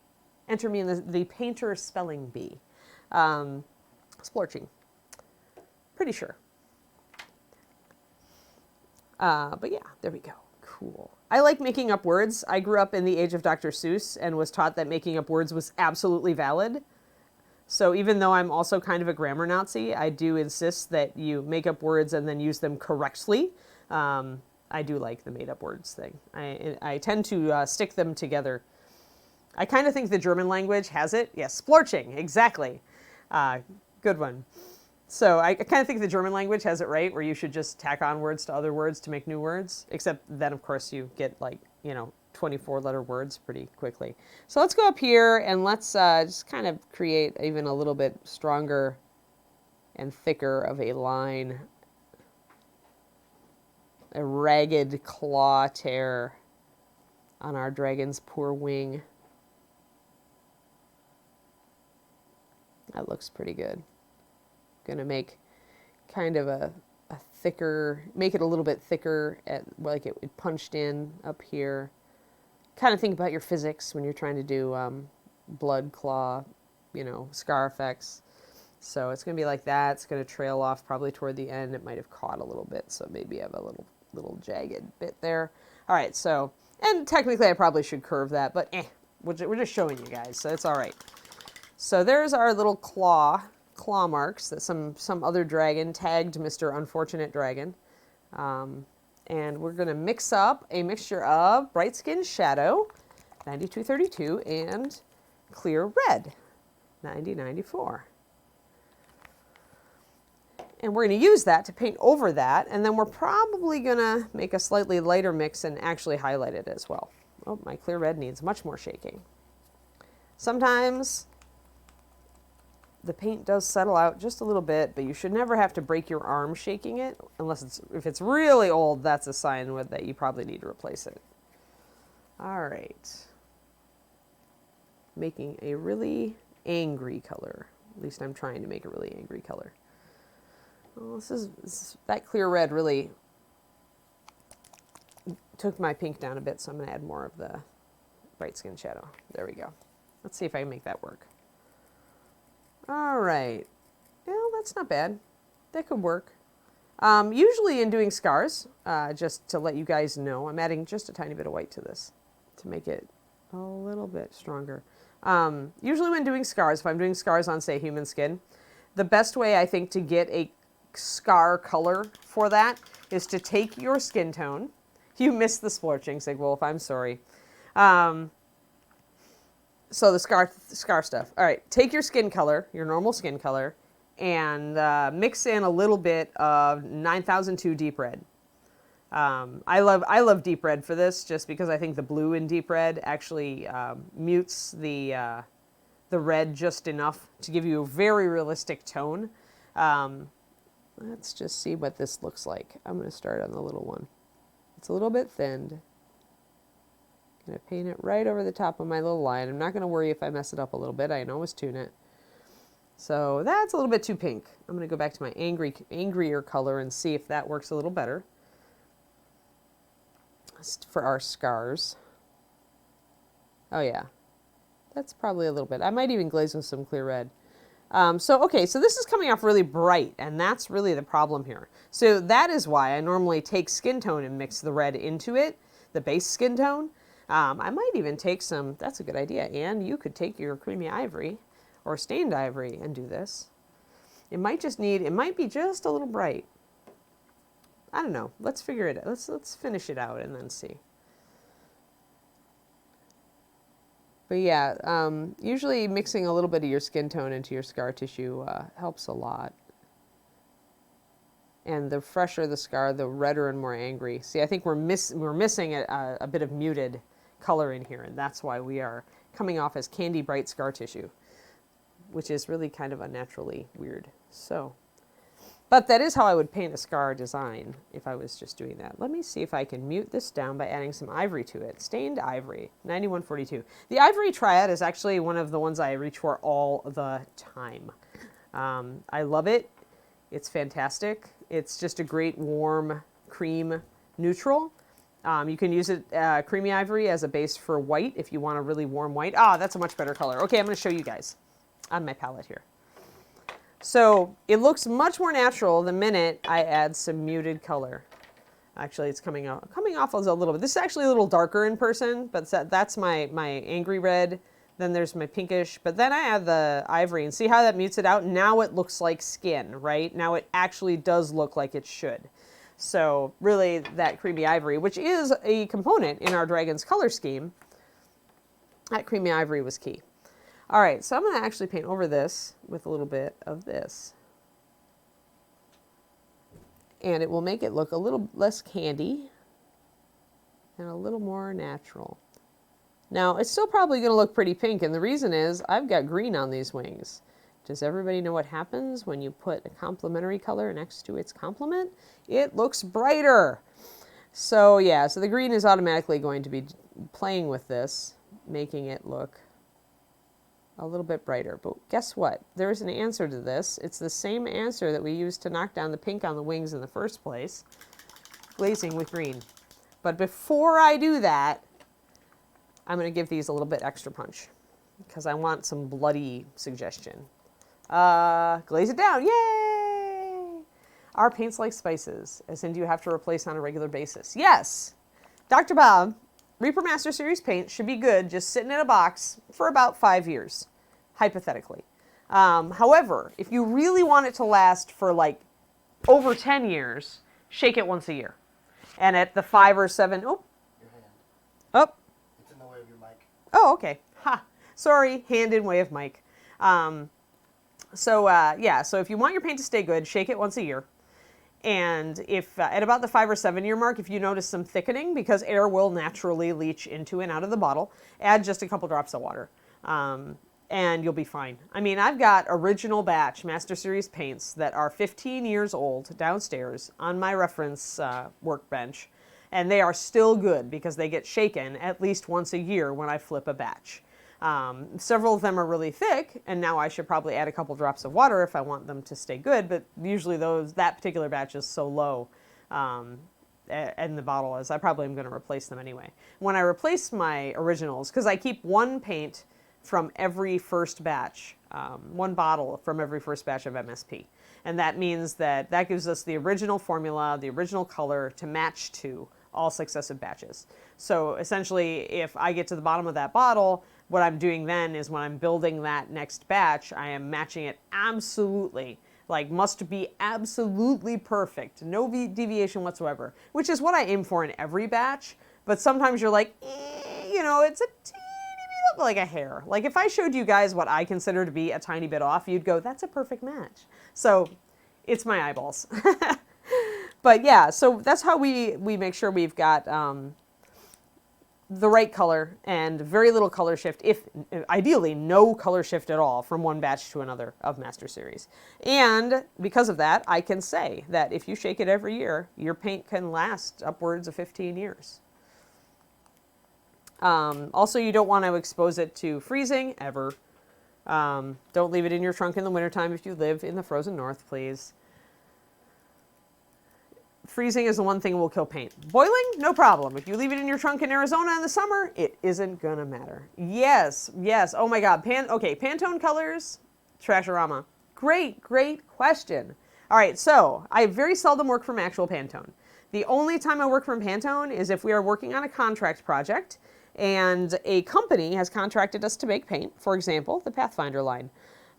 Enter me in the painter spelling bee. Splorching. Pretty sure. But yeah, there we go. Cool. I like making up words. I grew up in the age of Dr. Seuss and was taught that making up words was absolutely valid. So even though I'm also kind of a grammar Nazi, I do insist that you make up words and then use them correctly. I do like the made up words thing. I tend to stick them together. I kind of think the German language has it. Yes, splorching, exactly. Good one. So I kind of think the German language has it right, where you should just tack on words to other words to make new words, except then, of course, you get 24-letter words pretty quickly. So let's go up here and let's just kind of create even a little bit stronger and thicker of a line, a ragged claw tear on our dragon's poor wing. That looks pretty good. Gonna make kind of a thicker, make it a little bit thicker, like it punched in up here. Kind of think about your physics when you're trying to do blood, claw, scar effects. So it's gonna be like that. It's gonna trail off probably toward the end. It might have caught a little bit, so maybe I have a little jagged bit there. All right, so, and technically I probably should curve that, but we're just showing you guys, so it's all right. So there's our little claw marks that some other dragon tagged Mr. Unfortunate Dragon. And we're going to mix up a mixture of Bright Skin Shadow, 9232, and Clear Red, 9094. And we're going to use that to paint over that, and then we're probably going to make a slightly lighter mix and actually highlight it as well. Oh, my Clear Red needs much more shaking. Sometimes the paint does settle out just a little bit, but you should never have to break your arm shaking it, unless if it's really old, that's a sign that you probably need to replace it. All right. Making a really angry color. At least I'm trying to make a really angry color. Well, that clear red really took my pink down a bit, so I'm going to add more of the bright skin shadow. There we go. Let's see if I can make that work. All right. Well, that's not bad. That could work. Usually in doing scars, just to let you guys know, I'm adding just a tiny bit of white to this to make it a little bit stronger. Usually when doing scars, if I'm doing scars on, say, human skin, the best way I think to get a scar color for that is to take your skin tone. You missed the splorching, Sigwolf, I'm sorry. So the scar stuff. All right, take your skin color, your normal skin color, and mix in a little bit of 9002 deep red. I love deep red for this, just because I think the blue in deep red actually mutes the red just enough to give you a very realistic tone. Let's just see what this looks like. I'm going to start on the little one. It's a little bit thinned. I'm going to paint it right over the top of my little line. I'm not going to worry if I mess it up a little bit. I can always tune it. So that's a little bit too pink. I'm going to go back to my angrier color and see if that works a little better for our scars. Oh yeah, that's probably a little bit. I might even glaze with some clear red. Okay, so this is coming off really bright, and that's really the problem here. So that is why I normally take skin tone and mix the red into it, the base skin tone. I might even take some, that's a good idea, and you could take your creamy ivory or stained ivory and do this. It might be just a little bright. I don't know. Let's figure it out. Let's finish it out and then see. But yeah, usually mixing a little bit of your skin tone into your scar tissue helps a lot. And the fresher the scar, the redder and more angry. See, I think we're missing a bit of muted color in here, and that's why we are coming off as candy bright scar tissue, which is really kind of unnaturally weird. So, but that is how I would paint a scar design if I was just doing that. Let me see if I can mute this down by adding some ivory to it. Stained ivory, 9142. The ivory triad is actually one of the ones I reach for all the time. I love it. It's fantastic. It's just a great warm cream neutral. You can use it, creamy ivory, as a base for white if you want a really warm white. Ah, that's a much better color. Okay, I'm going to show you guys on my palette here. So it looks much more natural the minute I add some muted color. Actually, it's coming off as a little bit. This is actually a little darker in person, but that's my angry red. Then there's my pinkish, but then I add the ivory, and see how that mutes it out? Now it looks like skin, right? Now it actually does look like it should. So really, that creamy ivory, which is a component in our dragon's color scheme, that creamy ivory was key. All right, so I'm going to actually paint over this with a little bit of this. And it will make it look a little less candy and a little more natural. Now, it's still probably going to look pretty pink, and the reason is I've got green on these wings. Does everybody know what happens when you put a complementary color next to its complement? It looks brighter. So yeah, so the green is automatically going to be playing with this, making it look a little bit brighter. But guess what? There is an answer to this. It's the same answer that we used to knock down the pink on the wings in the first place, glazing with green. But before I do that, I'm going to give these a little bit extra punch because I want some bloody suggestion. Glaze it down. Yay! Are paints like spices? As in, do you have to replace on a regular basis? Yes! Dr. Bob, Reaper Master Series paint should be good just sitting in a box for about 5 years, hypothetically. However, if you really want it to last for like over 10 years, shake it once a year. And at the 5 or 7, oh. Your hand. Oh. It's in the way of your mic. Oh, okay. Ha. Sorry, hand in way of mic. So if you want your paint to stay good, shake it once a year. And if at about the 5 or 7 year mark, if you notice some thickening, because air will naturally leach into and out of the bottle, add just a couple drops of water. and you'll be fine. I mean, I've got original batch Master Series paints that are 15 years old downstairs on my reference workbench, and they are still good because they get shaken at least once a year when I flip a batch. Several of them are really thick, and now I should probably add a couple drops of water if I want them to stay good, but usually that particular batch is so low and the bottle is, I probably am going to replace them anyway. When I replace my originals, because I keep one paint from every first batch, one bottle from every first batch of MSP. And that means that gives us the original formula, the original color to match to all successive batches. So essentially, if I get to the bottom of that bottle, what I'm doing then is when I'm building that next batch, I am matching it absolutely, like must be absolutely perfect, no deviation whatsoever, which is what I aim for in every batch. But sometimes you're like, you know, it's a teeny bit like a hair. Like if I showed you guys what I consider to be a tiny bit off, you'd go, that's a perfect match. So it's my eyeballs. But yeah, so that's how we make sure we've got the right color and very little color shift, if ideally no color shift at all from one batch to another of Master Series. And because of that, I can say that if you shake it every year, your paint can last upwards of 15 years. Also, you don't want to expose it to freezing ever. Don't leave it in your trunk in the wintertime if you live in the frozen north, please. Freezing is the one thing that will kill paint. Boiling, no problem. If you leave it in your trunk in Arizona in the summer, it isn't gonna matter. Yes, yes. Oh my God. Pantone colors, Trashorama. Great question. All right, so I very seldom work from actual Pantone. The only time I work from Pantone is if we are working on a contract project and a company has contracted us to make paint. For example, the Pathfinder line.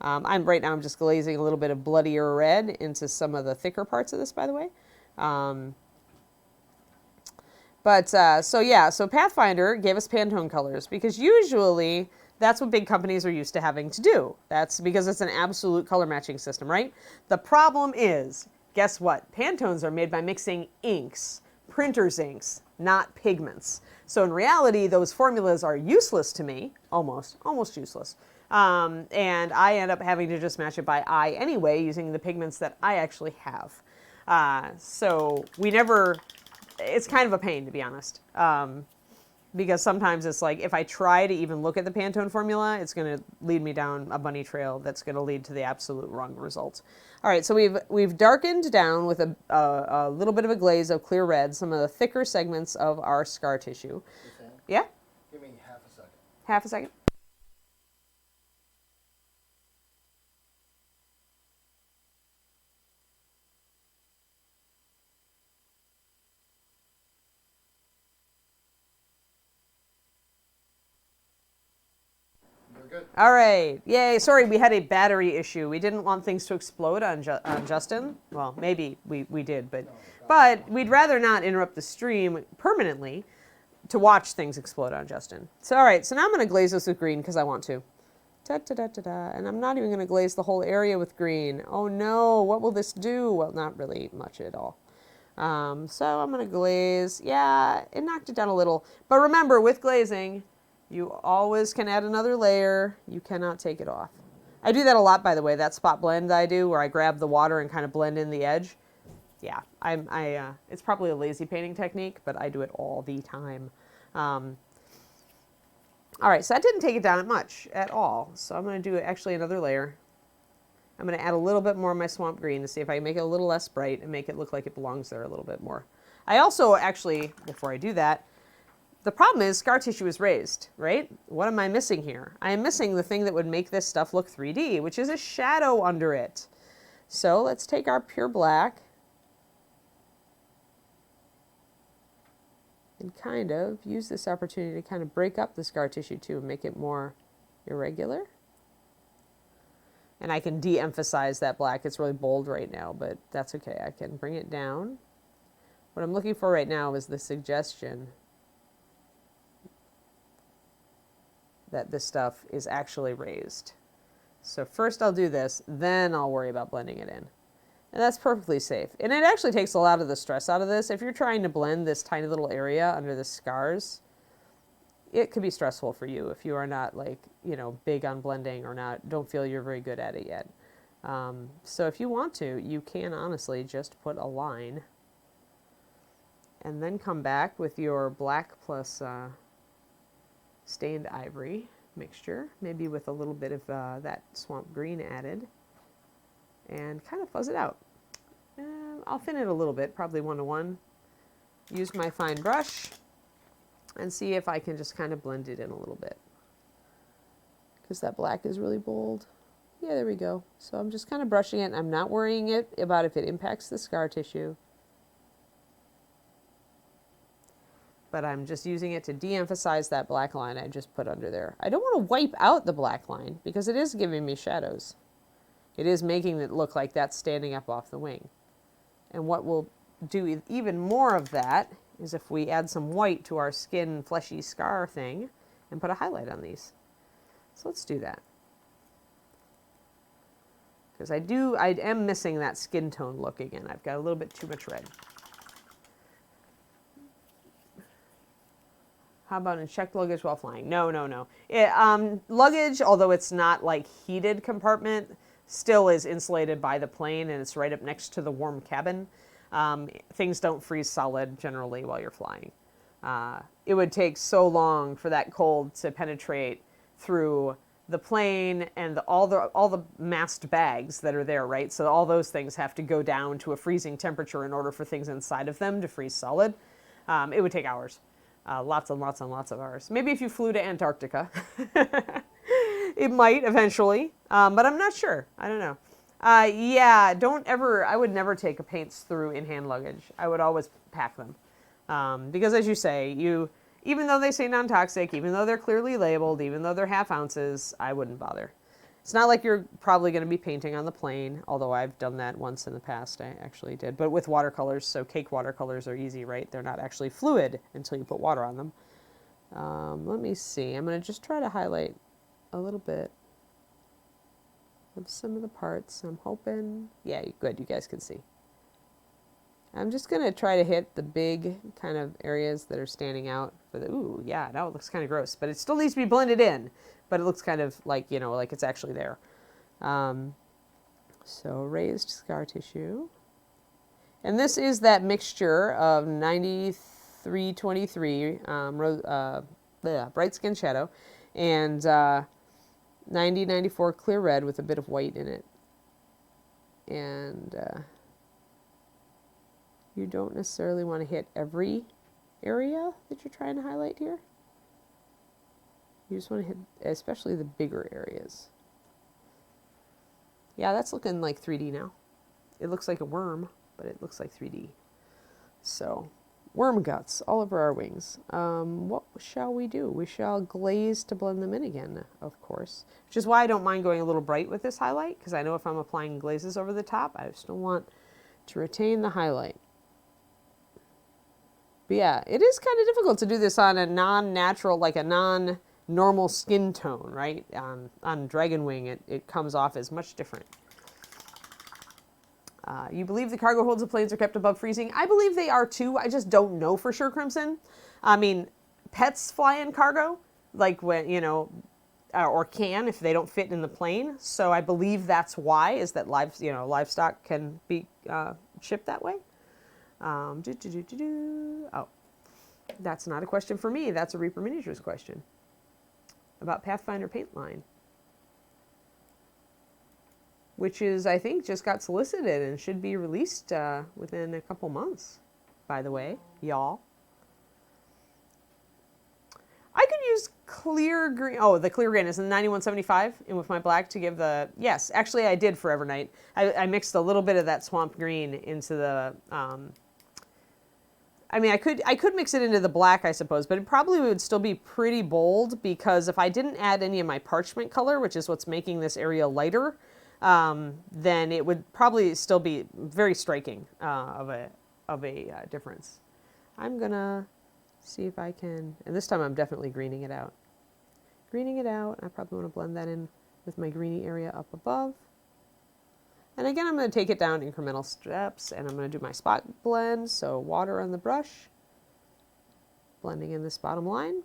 Right now I'm just glazing a little bit of bloodier red into some of the thicker parts of this, by the way. So Pathfinder gave us Pantone colors because usually that's what big companies are used to having to do. That's because it's an absolute color matching system, right? The problem is, guess what? Pantones are made by mixing inks, printer's inks, not pigments. So in reality, those formulas are useless to me, almost useless. And I end up having to just match it by eye anyway, using the pigments that I actually have. So it's kind of a pain, to be honest, because sometimes it's like if I try to even look at the Pantone formula, it's going to lead me down a bunny trail that's going to lead to the absolute wrong result. All right, so we've darkened down with a little bit of a glaze of clear red some of the thicker segments of our scar tissue. Yeah? Give me half a second. Half a second. Good. All right. Yay. Sorry, we had a battery issue. We didn't want things to explode on Justin. Well, maybe we did, but we'd rather not interrupt the stream permanently to watch things explode on Justin. So, all right. So now I'm going to glaze this with green because I want to. And I'm not even going to glaze the whole area with green. Oh, no. What will this do? Well, not really much at all. So I'm going to glaze. Yeah, it knocked it down a little. But remember, with glazing, you always can add another layer. You cannot take it off. I do that a lot, by the way. That spot blend I do where I grab the water and kind of blend in the edge. Yeah, it's probably a lazy painting technique, but I do it all the time. All right, so that didn't take it down much at all. So I'm going to do actually another layer. I'm going to add a little bit more of my swamp green to see if I can make it a little less bright and make it look like it belongs there a little bit more. I also actually, before I do that, the problem is scar tissue is raised, right? What am I missing here? I am missing the thing that would make this stuff look 3D, which is a shadow under it. So let's take our pure black and kind of use this opportunity to kind of break up the scar tissue too and make it more irregular. And I can de-emphasize that black. It's really bold right now, but that's okay. I can bring it down. What I'm looking for right now is the suggestion that this stuff is actually raised. So first I'll do this, then I'll worry about blending it in. And that's perfectly safe. And it actually takes a lot of the stress out of this. If you're trying to blend this tiny little area under the scars, it could be stressful for you if you are not like, you know, big on blending or don't feel you're very good at it yet. So if you want to, you can honestly just put a line and then come back with your black plus stained ivory mixture, maybe with a little bit of that swamp green added, and kind of fuzz it out. I'll thin it a little bit, probably 1:1. Use my fine brush and see if I can just kind of blend it in a little bit, because that black is really bold. Yeah, there we go. So I'm just kind of brushing it. I'm not worrying about if it impacts the scar tissue, but I'm just using it to de-emphasize that black line I just put under there. I don't want to wipe out the black line because it is giving me shadows. It is making it look like that's standing up off the wing. And what we'll do even more of that is if we add some white to our skin fleshy scar thing and put a highlight on these. So let's do that. Because I am missing that skin tone look again. I've got a little bit too much red. How about in checked luggage while flying? No, no, no. Luggage, although it's not like heated compartment, still is insulated by the plane, and it's right up next to the warm cabin. Things don't freeze solid generally while you're flying. It would take so long for that cold to penetrate through the plane and all the masked bags that are there, right? So all those things have to go down to a freezing temperature in order for things inside of them to freeze solid. It would take hours. Lots and lots and lots of hours. Maybe if you flew to Antarctica, it might eventually, but I'm not sure. I don't know. Yeah, I would never take paints through in hand luggage. I would always pack them. Because as you say, even though they say non-toxic, even though they're clearly labeled, even though they're half ounces, I wouldn't bother. It's not like you're probably going to be painting on the plane, although I've done that once in the past. I actually did, but with watercolors, so cake watercolors are easy, right? They're not actually fluid until you put water on them. Let me see. I'm going to just try to highlight a little bit of some of the parts. I'm hoping, yeah, good, you guys can see. I'm just going to try to hit the big kind of areas that are standing out for the, ooh, yeah, now it looks kind of gross, but it still needs to be blended in, but it looks kind of like, you know, like it's actually there. So raised scar tissue. And this is that mixture of 9323 bright skin shadow and 9094 clear red with a bit of white in it. And you don't necessarily want to hit every area that you're trying to highlight here. You just want to hit especially the bigger areas. Yeah, that's looking like 3D now. It looks like a worm, but it looks like 3D. So, worm guts all over our wings. What shall we do? We shall glaze to blend them in again, of course. Which is why I don't mind going a little bright with this highlight, because I know if I'm applying glazes over the top, I still want to retain the highlight. But yeah, it is kind of difficult to do this on a non-natural, like a non-normal skin tone, right? On Dragon Wing, it comes off as much different. You believe the cargo holds of planes are kept above freezing? I believe they are too. I just don't know for sure, Crimson. I mean, pets fly in cargo, like when, you know, or can if they don't fit in the plane. So I believe that's why, is that livestock can be shipped that way. Oh, that's not a question for me. That's a Reaper Miniatures question about Pathfinder paint line, which is, I think, just got solicited and should be released within a couple months, by the way, y'all. I could use clear green. Oh, the clear green is in 9175 and with my black to give the, yes, actually I did for Evernight. I mixed a little bit of that swamp green into the, I mean, I could mix it into the black, I suppose, but it probably would still be pretty bold, because if I didn't add any of my parchment color, which is what's making this area lighter, then it would probably still be very striking of a difference. I'm gonna see if I can, and this time I'm definitely greening it out. Greening it out, I probably want to blend that in with my greeny area up above. And again, I'm going to take it down incremental steps, and I'm going to do my spot blend. So water on the brush, blending in this bottom line.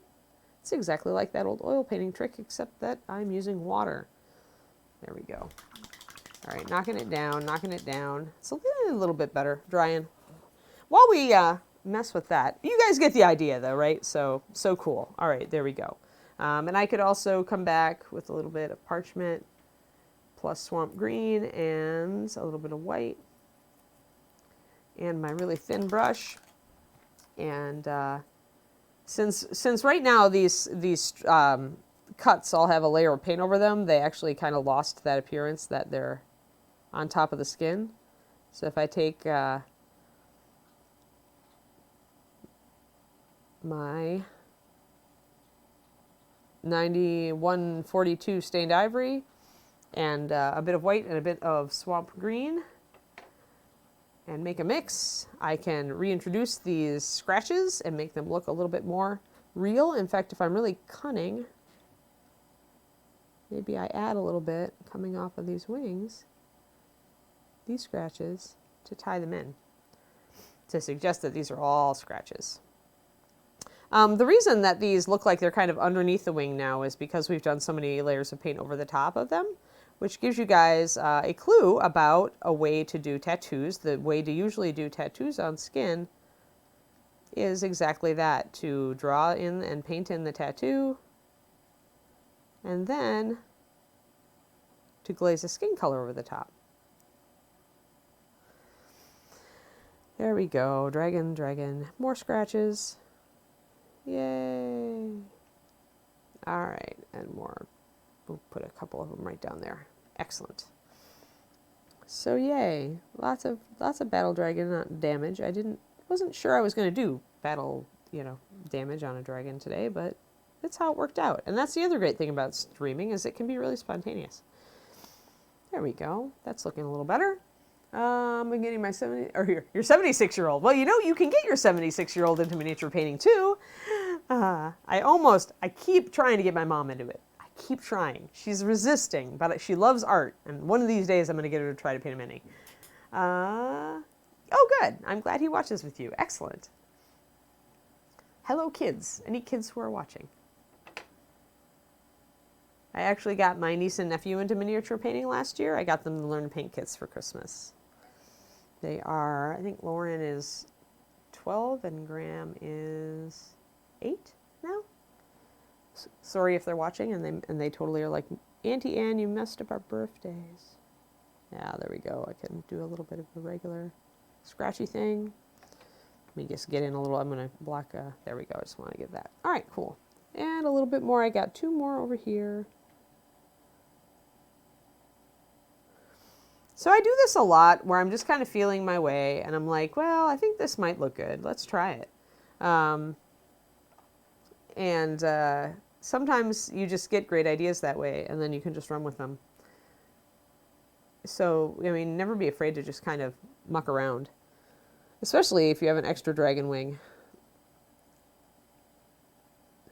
It's exactly like that old oil painting trick, except that I'm using water. There we go. All right, knocking it down, knocking it down. It's a little bit better, drying. While we mess with that, you guys get the idea though, right? So cool. All right, there we go. And I could also come back with a little bit of parchment plus swamp green and a little bit of white and my really thin brush. And since right now these cuts all have a layer of paint over them, they actually kind of lost that appearance that they're on top of the skin. So if I take my 9142 stained ivory and a bit of white and a bit of swamp green and make a mix, I can reintroduce these scratches and make them look a little bit more real. In fact, if I'm really cunning, maybe I add a little bit coming off of these wings, these scratches, to tie them in, to suggest that these are all scratches. The reason that these look like they're kind of underneath the wing now is because we've done so many layers of paint over the top of them, which gives you guys a clue about a way to do tattoos. The way to usually do tattoos on skin is exactly that, to draw in and paint in the tattoo, and then to glaze a skin color over the top. There we go, dragon, dragon, more scratches. Yay. All right, and more. We'll put a couple of them right down there. Excellent. So yay, lots of battle dragon damage. Wasn't sure I was going to do battle, damage on a dragon today, but that's how it worked out. And that's the other great thing about streaming, is it can be really spontaneous. There we go. That's looking a little better. I'm getting my your 76-year-old. Well, you can get your 76-year-old into miniature painting too. I keep trying to get my mom into it. I keep trying. She's resisting, but she loves art. And one of these days I'm going to get her to try to paint a mini. Oh, good. I'm glad he watches with you. Excellent. Hello, kids. Any kids who are watching? I actually got my niece and nephew into miniature painting last year. I got them to learn paint kits for Christmas. They are, I think Lauren is 12 and Graham is 8 now. Sorry if they're watching and they totally are like, Auntie Anne, you messed up our birthdays. Yeah, there we go. I can do a little bit of a regular scratchy thing. Let me just get in a little, I'm going to block, there we go. I just want to give that. All right, cool. And a little bit more. I got 2 more over here. So I do this a lot where I'm just kind of feeling my way and I'm like, well, I think this might look good. Let's try it. Sometimes you just get great ideas that way and then you can just run with them. So, never be afraid to just kind of muck around, especially if you have an extra dragon wing.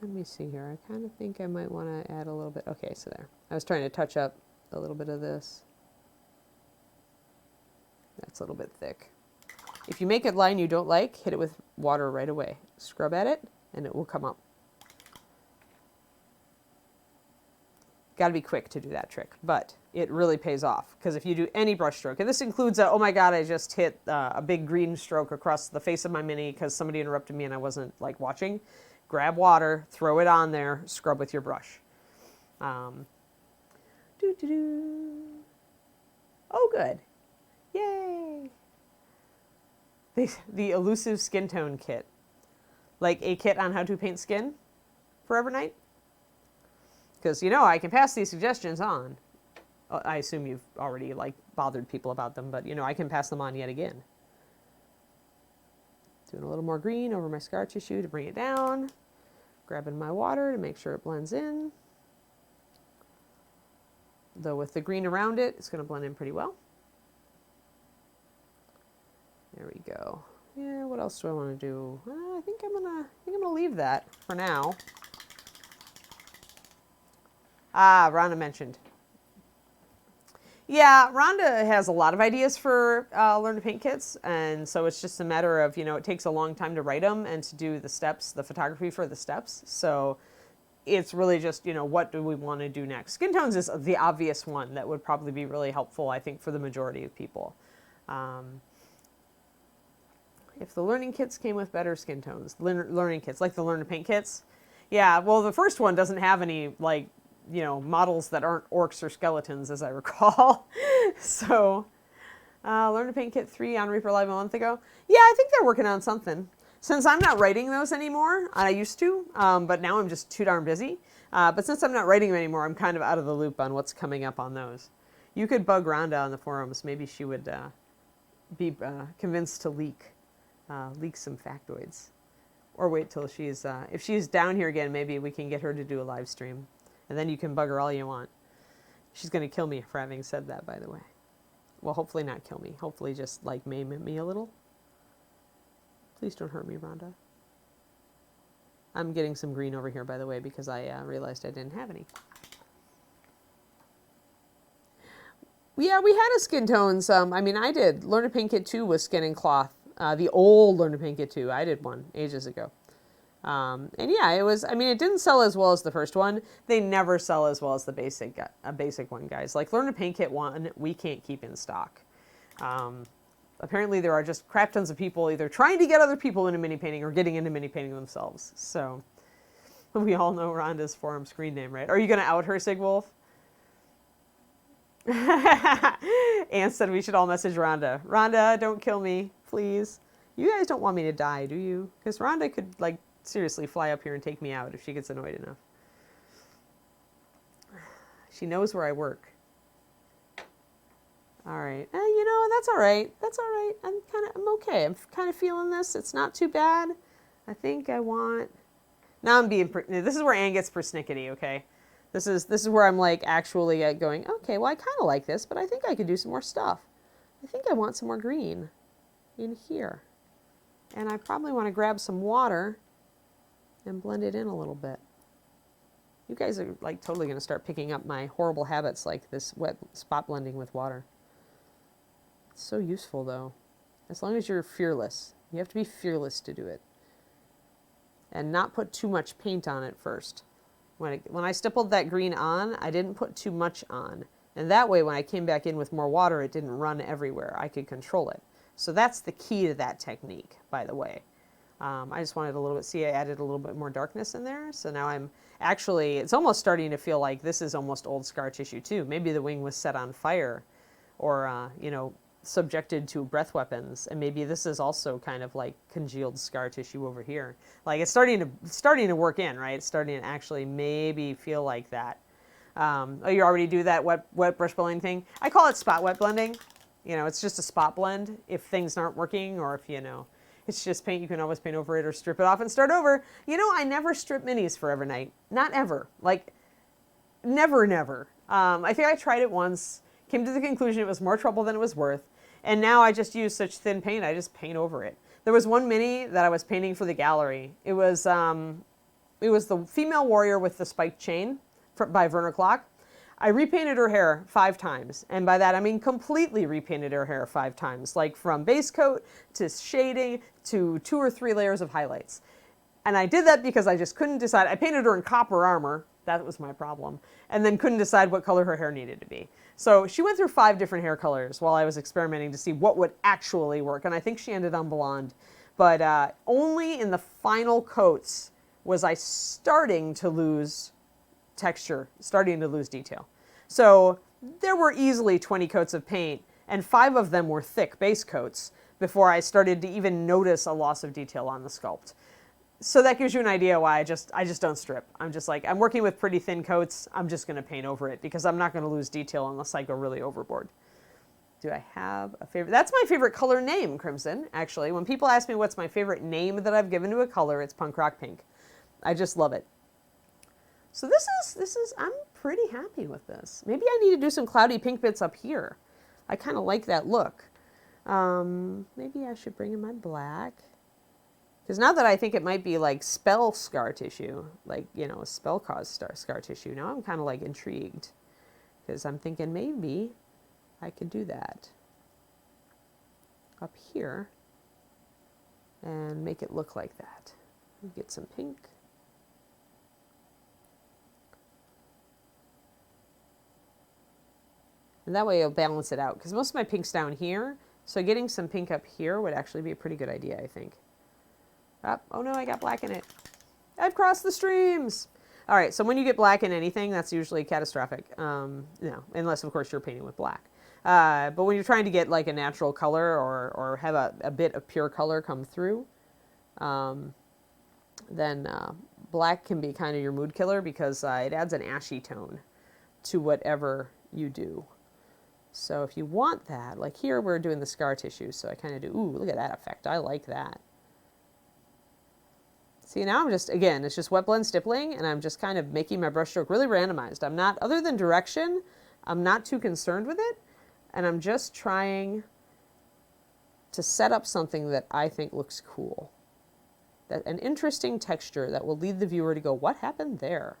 Let me see here. I kind of think I might want to add a little bit. Okay, so there. I was trying to touch up a little bit of this. That's a little bit thick. If you make a line you don't like, hit it with water right away. Scrub at it, and it will come up. Got to be quick to do that trick, but it really pays off. Because if you do any brush stroke, and this includes oh my God, I just hit a big green stroke across the face of my mini because somebody interrupted me and I wasn't watching. Grab water, throw it on there, scrub with your brush. Oh, good. Yay! The elusive skin tone kit. Like a kit on how to paint skin forever night. Because, I can pass these suggestions on. I assume you've already, bothered people about them, but, I can pass them on yet again. Doing a little more green over my scar tissue to bring it down. Grabbing my water to make sure it blends in. Though with the green around it, it's going to blend in pretty well. There we go. Yeah, what else do I want to do? I think I'm gonna leave that for now. Ah, Rhonda mentioned. Yeah, Rhonda has a lot of ideas for Learn to Paint kits, and so it's just a matter of, it takes a long time to write them and to do the steps, the photography for the steps. So it's really just, what do we want to do next? Skin tones is the obvious one that would probably be really helpful, I think, for the majority of people. If the learning kits came with better skin tones, learning kits, like the Learn to Paint kits. Yeah, well, the first one doesn't have any, models that aren't orcs or skeletons, as I recall. So, Learn to Paint Kit 3 on Reaper Live a month ago. Yeah, I think they're working on something. Since I'm not writing those anymore, I used to, but now I'm just too darn busy. But since I'm not writing them anymore, I'm kind of out of the loop on what's coming up on those. You could bug Rhonda on the forums. Maybe she would be convinced to leak some factoids. Or wait till she's, if she's down here again, maybe we can get her to do a live stream. And then you can bug her all you want. She's going to kill me for having said that, by the way. Well, hopefully not kill me. Hopefully just, maim me a little. Please don't hurt me, Rhonda. I'm getting some green over here, by the way, because I realized I didn't have any. Yeah, we had a skin tones. I did. Learn to Paint Kit 2 was skin and cloth. The old Learn to Paint Kit 2. I did one ages ago. And yeah, it was, it didn't sell as well as the first one. They never sell as well as the basic one, guys. Like Learn to Paint Kit 1, we can't keep in stock. Apparently there are just crap tons of people either trying to get other people into mini painting or getting into mini painting themselves. So we all know Rhonda's forum screen name, right? Are you going to out her, Sigwolf? Anne said we should all message Rhonda. Rhonda, don't kill me, please. You guys don't want me to die, do you? Because Rhonda could, seriously fly up here and take me out if she gets annoyed enough. She knows where I work. All right. That's all right. That's all right. I'm okay. I'm kind of feeling this. It's not too bad. I think I want... Now I'm being... This is where Anne gets persnickety, okay? This is where I'm, actually going, okay, well, I kind of like this, but I think I could do some more stuff. I think I want some more green in here. And I probably want to grab some water and blend it in a little bit. You guys are, totally going to start picking up my horrible habits like this wet spot blending with water. It's so useful, though. As long as you're fearless. You have to be fearless to do it. And not put too much paint on it first. When I stippled that green on, I didn't put too much on. And that way, when I came back in with more water, it didn't run everywhere. I could control it. So that's the key to that technique, by the way. I just wanted a little bit, see, I added a little bit more darkness in there. So now I'm actually, it's almost starting to feel like this is almost old scar tissue too. Maybe the wing was set on fire or, subjected to breath weapons. And maybe this is also kind of like congealed scar tissue over here. It's starting to work in, right? It's starting to actually maybe feel like that. Oh, you already do that wet brush blending thing? I call it spot wet blending. It's just a spot blend if things aren't working or if, it's just paint, you can always paint over it or strip it off and start over. I never strip minis for Evernight. Not ever. Never. I think I tried it once, came to the conclusion it was more trouble than it was worth. And now I just use such thin paint, I just paint over it. There was one mini that I was painting for the gallery. It was the female warrior with the spiked chain by Werner Clock. I repainted her hair 5 times. And by that, I mean completely repainted her hair 5 times. From base coat to shading to 2 or 3 layers of highlights. And I did that because I just couldn't decide. I painted her in copper armor. That was my problem. And then couldn't decide what color her hair needed to be. So she went through 5 different hair colors while I was experimenting to see what would actually work. And I think she ended on blonde. But only in the final coats was I starting to lose texture, starting to lose detail. So there were easily 20 coats of paint, and 5 of them were thick base coats before I started to even notice a loss of detail on the sculpt. So that gives you an idea why I just don't strip. I'm just I'm working with pretty thin coats. I'm just going to paint over it because I'm not going to lose detail unless I go really overboard. Do I have a favorite? That's my favorite color name, Crimson, actually. When people ask me what's my favorite name that I've given to a color, it's Punk Rock Pink. I just love it. So this is, I'm pretty happy with this. Maybe I need to do some cloudy pink bits up here. I kind of like that look. Maybe I should bring in my black. Because now that I think it might be spell scar tissue, a spell cause scar tissue, now I'm kind of intrigued. Because I'm thinking maybe I could do that up here and make it look like that. Get some pink. And that way it'll balance it out, because most of my pink's down here, so getting some pink up here would actually be a pretty good idea, I think. Oh no, I got black in it. I've crossed the streams. All right, so when you get black in anything, that's usually catastrophic. Unless, of course, you're painting with black. But when you're trying to get like a natural color or have a bit of pure color come through, then black can be kind of your mood killer, because it adds an ashy tone to whatever you do. So if you want that, like here we're doing the scar tissue, so I kind of do, ooh, look at that effect. I like that. See, now I'm just, again, it's just wet blend stippling, and I'm just kind of making my brushstroke really randomized. I'm not, other than direction, I'm not too concerned with it, and I'm just trying to set up something that I think looks cool. An interesting texture that will lead the viewer to go, what happened there?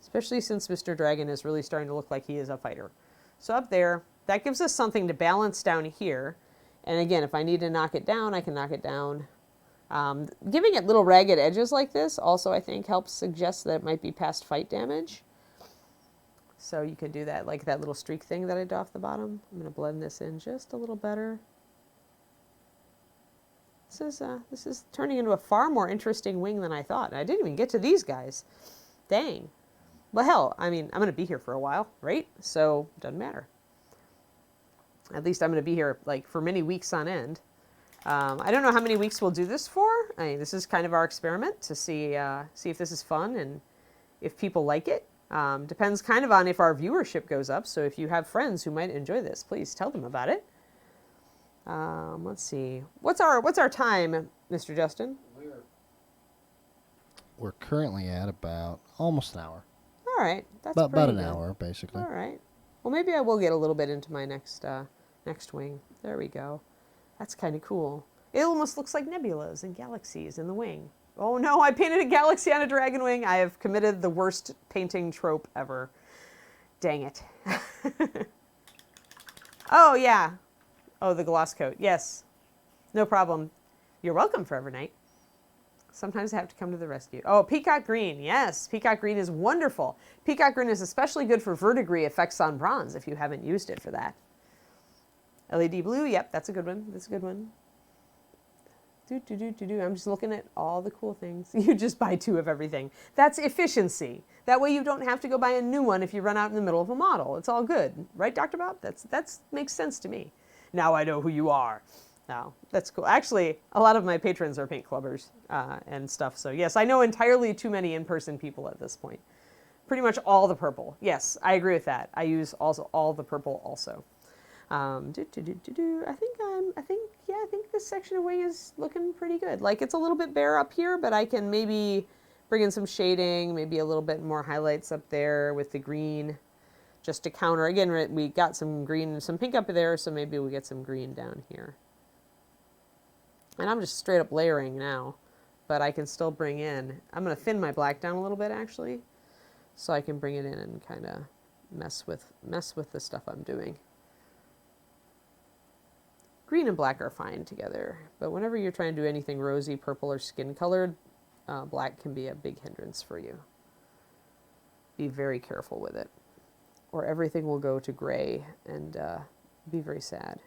Especially since Mr. Dragon is really starting to look like he is a fighter. So up there, that gives us something to balance down here. And again, if I need to knock it down, I can knock it down. Giving it little ragged edges like this also, I think, helps suggest that it might be past fight damage. So you can do that, like that little streak thing that I did off the bottom. I'm going to blend this in just a little better. This is turning into a far more interesting wing than I thought. And I didn't even get to these guys. Dang. Well, hell, I mean, I'm going to be here for a while, right? So it doesn't matter. At least I'm going to be here like for many weeks on end. I don't know how many weeks we'll do this for. I mean, this is kind of our experiment to see if this is fun and if people like it. Depends kind of on if our viewership goes up. So if you have friends who might enjoy this, please tell them about it. Let's see. What's our time, Mr. Justin? We're currently at about almost an hour. All right, that's about an good. hour, basically. All right. Well, maybe I will get a little bit into my next wing. There we go. That's kind of cool. It almost looks like nebulas and galaxies in the wing. Oh no, I painted a galaxy on a dragon wing. I have committed the worst painting trope ever. Dang it. Oh yeah. Oh, the gloss coat. Yes. No problem. You're welcome, Forever Night. Sometimes I have to come to the rescue. Oh, peacock green. Yes, peacock green is wonderful. Peacock green is especially good for verdigris effects on bronze if you haven't used it for that. LED blue, yep, that's a good one. That's a good one. I'm just looking at all the cool things. You just buy 2 of everything. That's efficiency. That way you don't have to go buy a new one if you run out in the middle of a model. It's all good. Right, Dr. Bob? That's makes sense to me. Now I know who you are. No, that's cool. Actually, a lot of my patrons are paint clubbers and stuff. So yes, I know entirely too many in-person people at this point. Pretty much all the purple. Yes, I agree with that. I use also all the purple also. I think this section of wing is looking pretty good. Like it's a little bit bare up here, but I can maybe bring in some shading, maybe a little bit more highlights up there with the green, just to counter. Again, we got some green and some pink up there, so maybe we get some green down here. And I'm just straight up layering now, but I can still bring in, I'm going to thin my black down a little bit actually, so I can bring it in and kind of mess with the stuff I'm doing. Green and black are fine together, but whenever you're trying to do anything rosy, purple, or skin colored, black can be a big hindrance for you. Be very careful with it, or everything will go to gray and be very sad.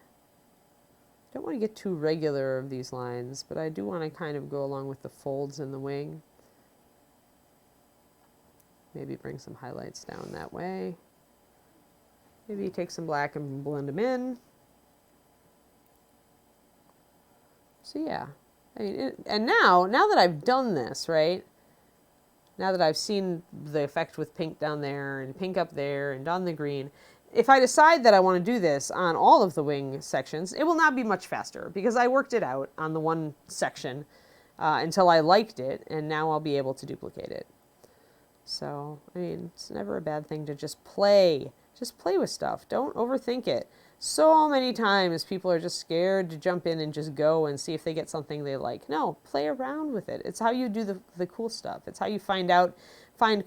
Don't want to get too regular of these lines, but I do want to kind of go along with the folds in the wing. Maybe bring some highlights down that way. Maybe take some black and blend them in. So yeah, I mean, and now that I've done this, right? Now that I've seen the effect with pink down there and pink up there and on the green, if I decide that I want to do this on all of the wing sections, it will not be much faster because I worked it out on the one section until I liked it, and now I'll be able to duplicate it. So, I mean, it's never a bad thing to just play. Just play with stuff. Don't overthink it. So many times people are just scared to jump in and just go and see if they get something they like. No, play around with it. It's how you do the cool stuff. It's how you find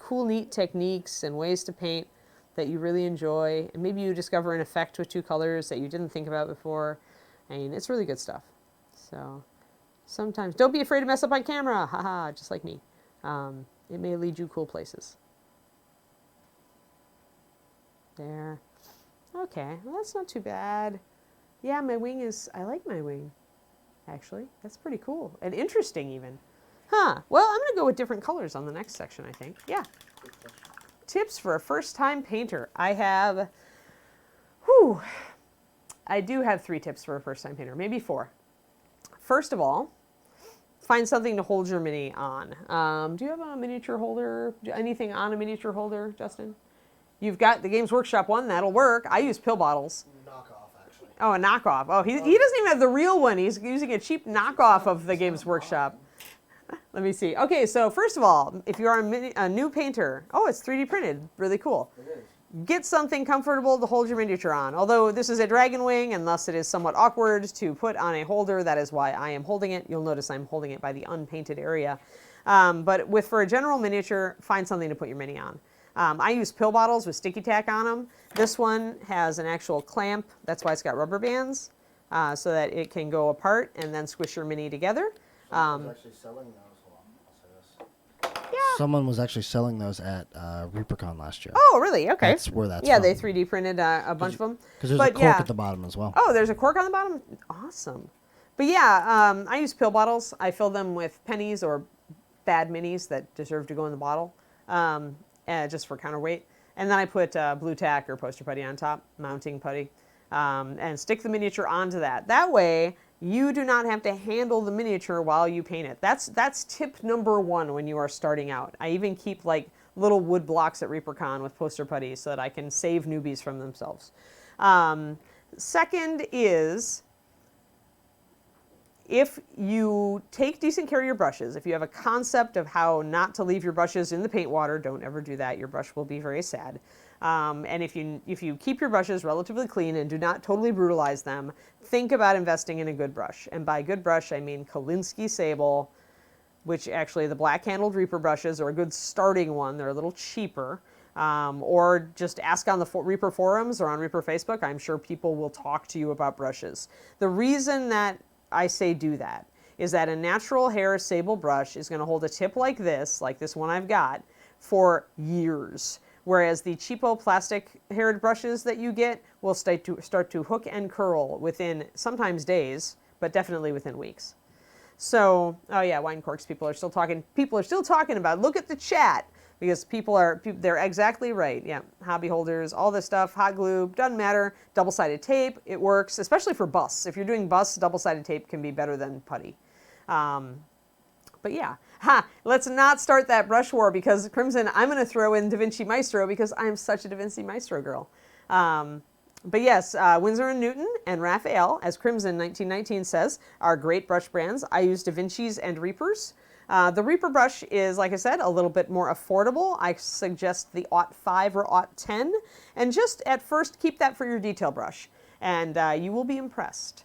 cool, neat techniques and ways to paint that you really enjoy. And maybe you discover an effect with 2 colors that you didn't think about before. I mean, it's really good stuff. So sometimes, don't be afraid to mess up on camera. Haha, just like me. It may lead you cool places. There. Okay, well, that's not too bad. Yeah, my wing is, I like my wing, actually. That's pretty cool and interesting even. Huh, well, I'm going to go with different colors on the next section, I think. Yeah. Tips for a first-time painter. I have, I do have 3 tips for a first-time painter, maybe 4. First of all, find something to hold your mini on. Do you have a miniature holder? Anything on a miniature holder, Justin? You've got the Games Workshop one. That'll work. I use pill bottles. Knockoff, actually. Oh, a knockoff. Oh, he doesn't even have the real one. He's using a cheap knockoff of the Games Workshop. Let me see. Okay, so first of all, if you are a new painter, oh, it's 3D printed. Really cool. It is. Get something comfortable to hold your miniature on. Although this is a dragon wing and thus it is somewhat awkward to put on a holder, that is why I am holding it. You'll notice I'm holding it by the unpainted area. But for a general miniature, find something to put your mini on. I use pill bottles with sticky tack on them. This one has an actual clamp. That's why it's got rubber bands, so that it can go apart and then squish your mini together. Someone was actually selling those. Hold on, I'll say this. Yeah. Someone was actually selling those at ReaperCon last year. Oh, really? Okay. That's where that's yeah, from. they 3D printed a bunch of them. Because there's a cork at the bottom as well. Oh, there's a cork on the bottom? Awesome. But yeah, I use pill bottles. I fill them with pennies or bad minis that deserve to go in the bottle, just for counterweight. And then I put blue tack or poster putty on top, mounting putty, and stick the miniature onto that. That way, you do not have to handle the miniature while you paint it. That's tip number 1 when you are starting out. I even keep like little wood blocks at ReaperCon with poster putty so that I can save newbies from themselves. Second is, if you take decent care of your brushes, if you have a concept of how not to leave your brushes in the paint water, don't ever do that. Your brush will be very sad. And if you keep your brushes relatively clean and do not totally brutalize them, think about investing in a good brush. And by good brush, I mean Kolinsky Sable, which actually the black-handled Reaper brushes are a good starting one. They're a little cheaper. Or just ask on the Reaper forums or on Reaper Facebook. I'm sure people will talk to you about brushes. The reason that I say do that is that a natural hair sable brush is going to hold a tip like this one I've got, for years. Whereas the cheapo plastic haired brushes that you get will start to hook and curl within sometimes days, but definitely within weeks. So, oh yeah, wine corks, people are still talking about, look at the chat, because they're exactly right. Yeah, hobby holders, all this stuff, hot glue, doesn't matter. Double-sided tape, it works, especially for busts. If you're doing busts, double-sided tape can be better than putty. But yeah, let's not start that brush war, because Crimson, I'm going to throw in Da Vinci Maestro because I'm such a Da Vinci Maestro girl. But yes, Winsor & Newton and Raphael, as Crimson 1919 says, are great brush brands. I use Da Vinci's and Reapers. The Reaper brush is, like I said, a little bit more affordable. I suggest the /5 or /10, and just at first keep that for your detail brush, and you will be impressed.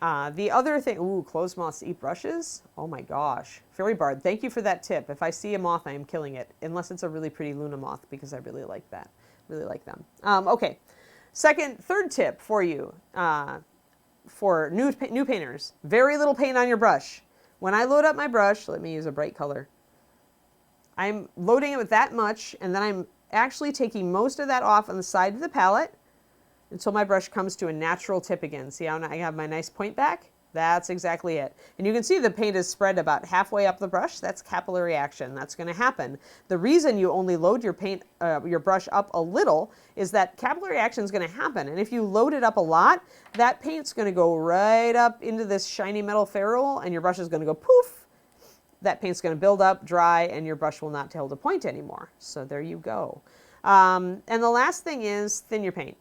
The other thing, closed moths eat brushes? Oh my gosh. Fairy Bard, thank you for that tip. If I see a moth, I am killing it, unless it's a really pretty Luna moth, because I really like that. Really like them. Okay. Third tip for you, for new painters. Very little paint on your brush. When I load up my brush, let me use a bright color. I'm loading it with that much, and then I'm actually taking most of that off on the side of the palette until my brush comes to a natural tip again. See how I have my nice point back? That's exactly it. And you can see the paint is spread about halfway up the brush. That's capillary action. That's going to happen. The reason you only load your brush up a little is that capillary action is going to happen. And if you load it up a lot, that paint's going to go right up into this shiny metal ferrule, and your brush is going to go poof. That paint's going to build up, dry, and your brush will not hold a point anymore. So there you go. And the last thing is thin your paint.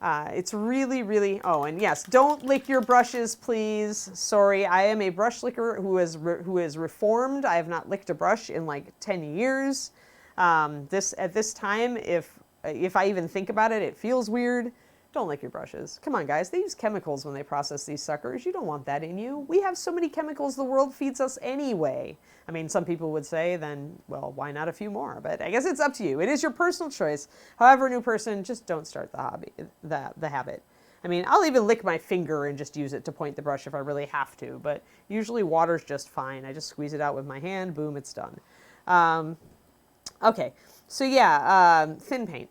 It's really, really, and yes, don't lick your brushes, please. Sorry, I am a brush licker who is reformed. I have not licked a brush in like 10 years. At this time, if I even think about it, it feels weird. Don't lick your brushes. Come on, guys. They use chemicals when they process these suckers. You don't want that in you. We have so many chemicals the world feeds us anyway. I mean, some people would say, then, well, why not a few more? But I guess it's up to you. It is your personal choice. However, new person, just don't start the habit. I mean, I'll even lick my finger and just use it to point the brush if I really have to. But usually water's just fine. I just squeeze it out with my hand. Boom, it's done. Okay. So yeah, thin paint.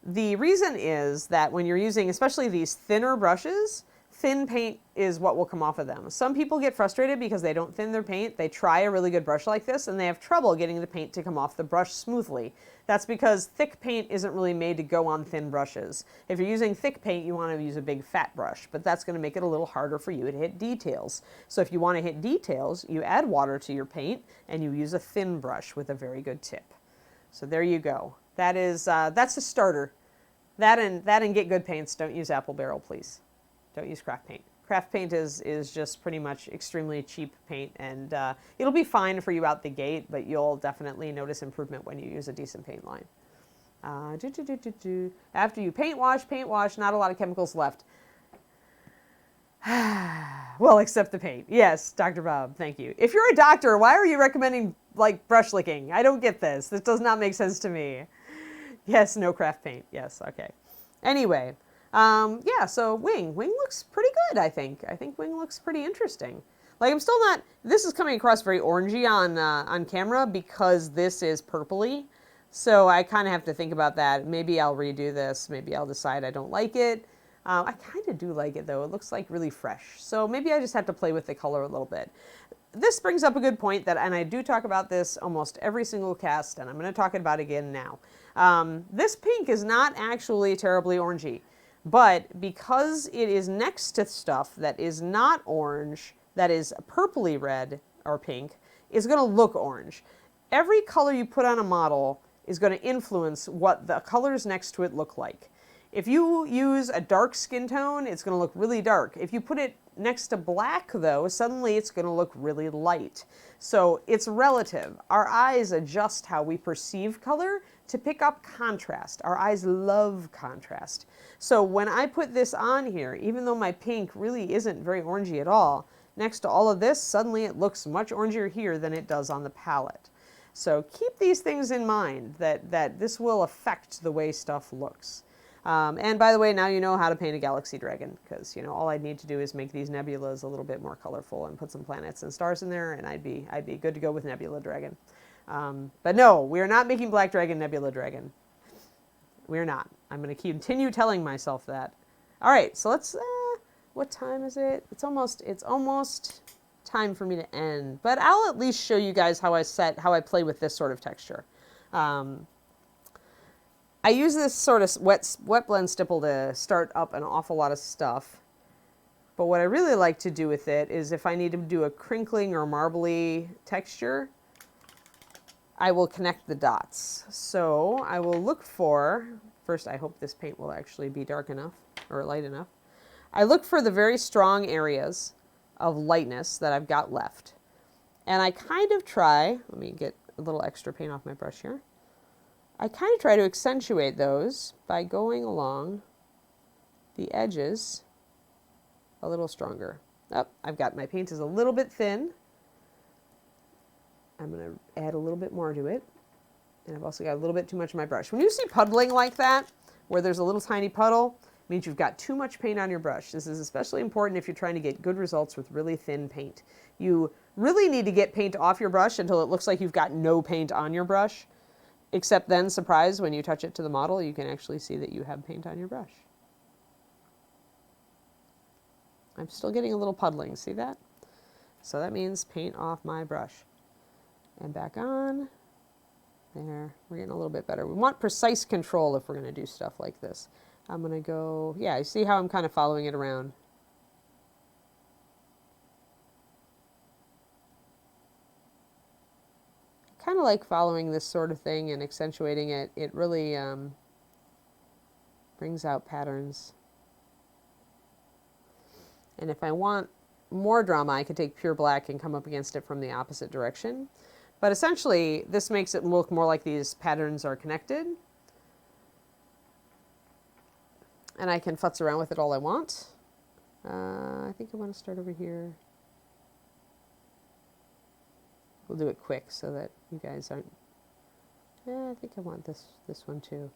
The reason is that when you're using, especially these thinner brushes, thin paint is what will come off of them. Some people get frustrated because they don't thin their paint. They try a really good brush like this and they have trouble getting the paint to come off the brush smoothly. That's because thick paint isn't really made to go on thin brushes. If you're using thick paint, you want to use a big fat brush, but that's going to make it a little harder for you to hit details. So if you want to hit details, you add water to your paint and you use a thin brush with a very good tip. So there you go. That is, that's a starter. That and get good paints. Don't use apple barrel, please. Don't use craft paint. Craft paint is just pretty much extremely cheap paint, and it'll be fine for you out the gate, but you'll definitely notice improvement when you use a decent paint line. After you paint wash, not a lot of chemicals left. Well, except the paint. Yes, Dr. Bob, thank you. If you're a doctor, why are you recommending like brush licking? I don't get this. This does not make sense to me. Yes, no craft paint. Yes, okay. Anyway. Yeah, so wing looks pretty good, I think. I think wing looks pretty interesting. Like, I'm still not, this is coming across very orangey on camera because this is purpley. So I kind of have to think about that. Maybe I'll redo this. Maybe I'll decide I don't like it. I kind of do like it though. It looks like really fresh. So maybe I just have to play with the color a little bit. This brings up a good point that, and I do talk about this almost every single cast, and I'm going to talk about it again now. This pink is not actually terribly orangey. But because it is next to stuff that is not orange, that is purpley red or pink, is going to look orange. Every color you put on a model is going to influence what the colors next to it look like. If you use a dark skin tone, it's going to look really dark. If you put it next to black, though, suddenly it's going to look really light. So it's relative. Our eyes adjust how we perceive color to pick up contrast. Our eyes love contrast. So when I put this on here, even though my pink really isn't very orangey at all, next to all of this, suddenly it looks much orangier here than it does on the palette. So keep these things in mind, that this will affect the way stuff looks. And by the way, now you know how to paint a galaxy dragon, because all I'd need to do is make these nebulas a little bit more colorful and put some planets and stars in there, and I'd be good to go with Nebula Dragon. But no, we are not making Black Dragon Nebula Dragon. We're not. I'm going to continue telling myself that. All right, so let's. What time is it? It's almost time for me to end. But I'll at least show you guys how I play with this sort of texture. I use this sort of wet blend stipple to start up an awful lot of stuff. But what I really like to do with it is if I need to do a crinkling or marbly texture, I will connect the dots. So I will look for, first I hope this paint will actually be dark enough or light enough. I look for the very strong areas of lightness that I've got left. And I kind of try, let me get a little extra paint off my brush here. I kind of try to accentuate those by going along the edges a little stronger. Oh, I've got my paint is a little bit thin. I'm going to add a little bit more to it. And I've also got a little bit too much in my brush. When you see puddling like that, where there's a little tiny puddle, it means you've got too much paint on your brush. This is especially important if you're trying to get good results with really thin paint. You really need to get paint off your brush until it looks like you've got no paint on your brush. Except then, surprise, when you touch it to the model, you can actually see that you have paint on your brush. I'm still getting a little puddling, see that? So that means paint off my brush. And back on. There, we're getting a little bit better. We want precise control if we're going to do stuff like this. I'm going to go, yeah, you see how I'm kind of following it around. I kind of like following this sort of thing and accentuating it. It really brings out patterns. And if I want more drama, I could take pure black and come up against it from the opposite direction. But essentially, this makes it look more like these patterns are connected. And I can futz around with it all I want. I think I want to start over here. We'll do it quick so that you guys aren't... Yeah, I think I want this one too.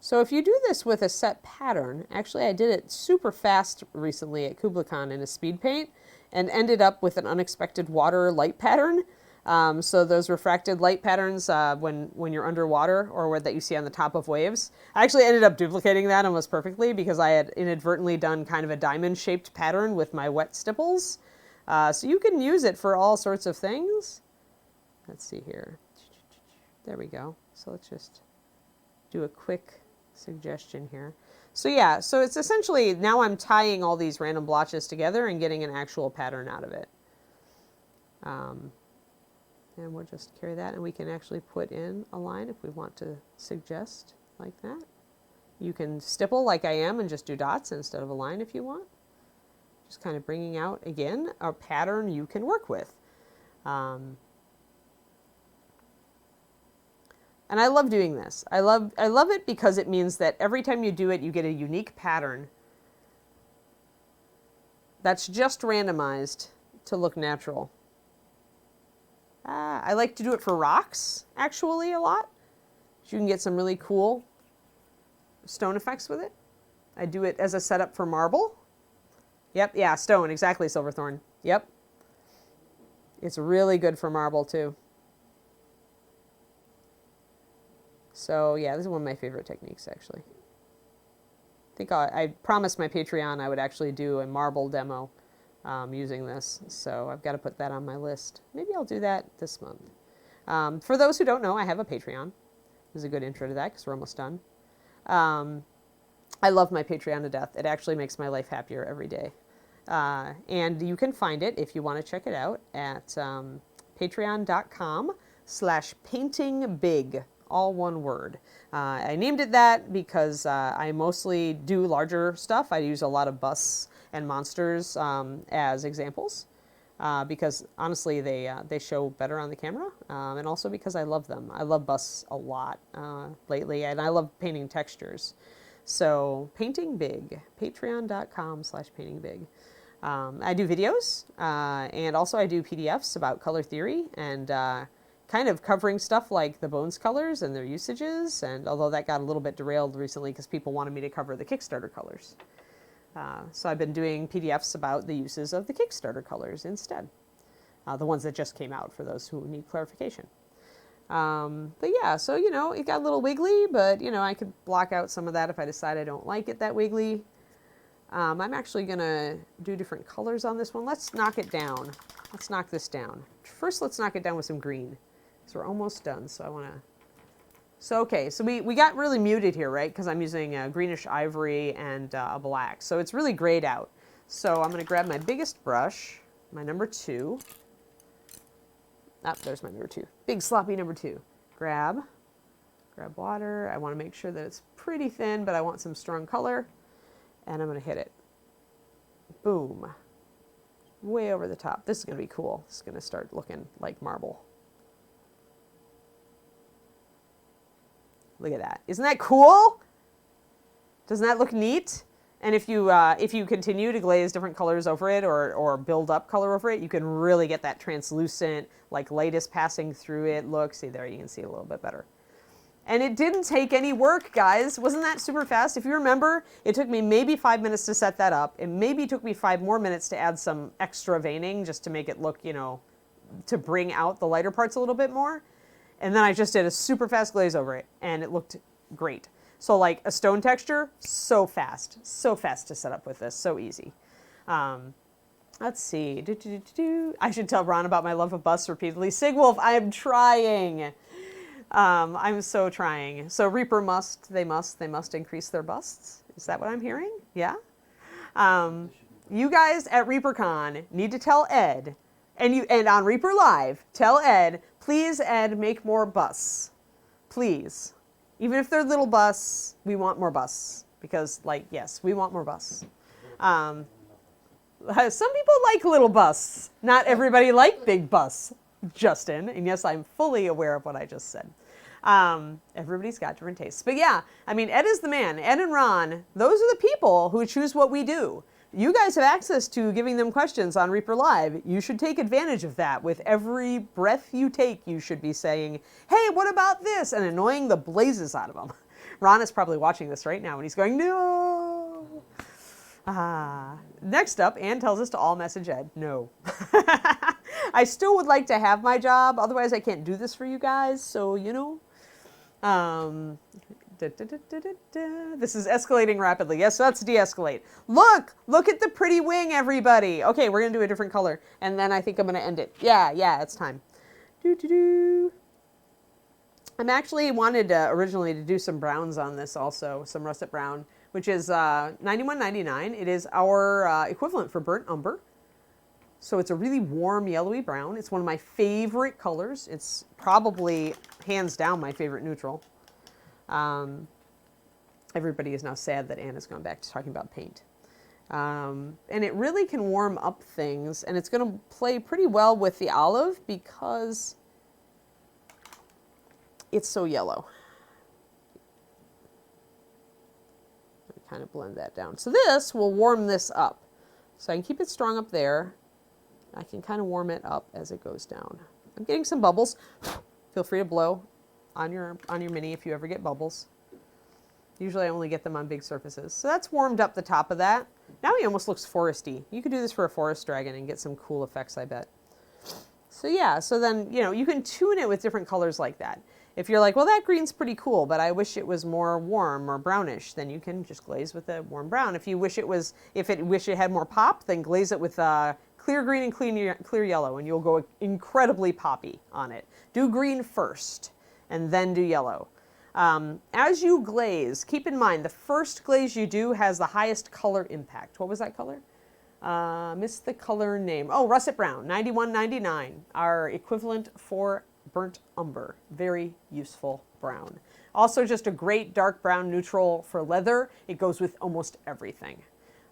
So if you do this with a set pattern, actually I did it super fast recently at KublaCon in a speed paint and ended up with an unexpected water light pattern. So those refracted light patterns when you're underwater or that you see on the top of waves. I actually ended up duplicating that almost perfectly because I had inadvertently done kind of a diamond-shaped pattern with my wet stipples. So you can use it for all sorts of things. Let's see here. There we go. So let's just do a quick suggestion here. So yeah, so it's essentially now I'm tying all these random blotches together and getting an actual pattern out of it. And we'll just carry that, and we can actually put in a line if we want to suggest like that. You can stipple like I am and just do dots instead of a line if you want. Just kind of bringing out, again, a pattern you can work with. And I love doing this. I love it because it means that every time you do it, you get a unique pattern that's just randomized to look natural. I like to do it for rocks, actually, a lot. You can get some really cool stone effects with it. I do it as a setup for marble. Yep, yeah, stone, exactly, Silverthorn. Yep. It's really good for marble, too. So, yeah, this is one of my favorite techniques, actually. I think I promised my Patreon I would actually do a marble demo using this, so I've got to put that on my list. Maybe I'll do that this month. For those who don't know, I have a Patreon. This is a good intro to that because we're almost done. I love my Patreon to death. It actually makes my life happier every day. And you can find it if you want to check it out at patreon.com/paintingbig, all one word. I named it that because I mostly do larger stuff. I use a lot of busts and monsters as examples because honestly they show better on the camera, and also because I love them. I love busts a lot lately, and I love painting textures. So painting big, patreon.com/paintingbig. I do videos, and also I do PDFs about color theory and kind of covering stuff like the Bones colors and their usages, and although that got a little bit derailed recently because people wanted me to cover the Kickstarter colors. So I've been doing PDFs about the uses of the Kickstarter colors instead. The ones that just came out for those who need clarification. But yeah, so, you know, it got a little wiggly, but, you know, I could block out some of that if I decide I don't like it that wiggly. I'm actually going to do different colors on this one. Let's knock it down. Let's knock this down. First, let's knock it down with some green. So we're almost done, so I want to... So, okay, so we got really muted here, right? Because I'm using a greenish ivory and a black. So it's really grayed out. So I'm going to grab my biggest brush, my number 2. There's my number 2. Big sloppy number 2. Grab water. I want to make sure that it's pretty thin, but I want some strong color. And I'm going to hit it. Boom. Way over the top. This is going to be cool. This is going to start looking like marble. Look at that. Isn't that cool? Doesn't that look neat? And if you continue to glaze different colors over it or build up color over it, you can really get that translucent, like light is passing through it look. See there, you can see it a little bit better. And it didn't take any work, guys. Wasn't that super fast? If you remember, it took me maybe 5 minutes to set that up. It maybe took me 5 more minutes to add some extra veining just to make it look, you know, to bring out the lighter parts a little bit more. And then I just did a super fast glaze over it, and it looked great. So like a stone texture, so fast to set up with this, so easy. Let's see. I should tell Ron about my love of busts repeatedly. Sigwolf, I am trying. I'm so trying. So Reaper they must increase their busts. Is that what I'm hearing? Yeah? You guys at ReaperCon need to tell Ed, and on Reaper Live, tell Ed, please, Ed, make more busts. Please. Even if they're little busts, we want more busts. Because, like, yes, we want more busts. Some people like little busts. Not everybody like big busts, Justin. And yes, I'm fully aware of what I just said. Everybody's got different tastes. But yeah, I mean, Ed is the man. Ed and Ron, those are the people who choose what we do. You guys have access to giving them questions on Reaper Live. You should take advantage of that. With every breath you take, you should be saying, hey, what about this? And annoying the blazes out of them. Ron is probably watching this right now and he's going, no. Next up, Anne tells us to all message Ed. No. I still would like to have my job. Otherwise, I can't do this for you guys. So, you know. This is escalating rapidly. Yes, so let's de-escalate. Look at the pretty wing, everybody. Okay, we're going to do a different color. And then I think I'm going to end it. Yeah, it's time. I'm actually wanted originally to do some browns on this also, some russet brown, which is $91.99. It is our equivalent for burnt umber. So it's a really warm yellowy brown. It's one of my favorite colors. It's probably hands down my favorite neutral. Everybody is now sad that Anna's gone back to talking about paint. And it really can warm up things, and it's going to play pretty well with the olive because it's so yellow. Let me kind of blend that down. So this will warm this up. So I can keep it strong up there. I can kind of warm it up as it goes down. I'm getting some bubbles. Feel free to blow on your mini if you ever get bubbles. Usually I only get them on big surfaces. So that's warmed up the top of that. Now he almost looks foresty. You could do this for a forest dragon and get some cool effects, I bet. So yeah, so then, you know, you can tune it with different colors like that. If you're like, well, that green's pretty cool, but I wish it was more warm or brownish, then you can just glaze with a warm brown. If you wish it was, wish it had more pop, then glaze it with clear green and clear yellow, and you'll go incredibly poppy on it. Do green first, and then do yellow. As you glaze, keep in mind the first glaze you do has the highest color impact. What was that color? Missed the color name. Oh, russet brown, $91.99. Our equivalent for burnt umber. Very useful brown. Also just a great dark brown neutral for leather. It goes with almost everything.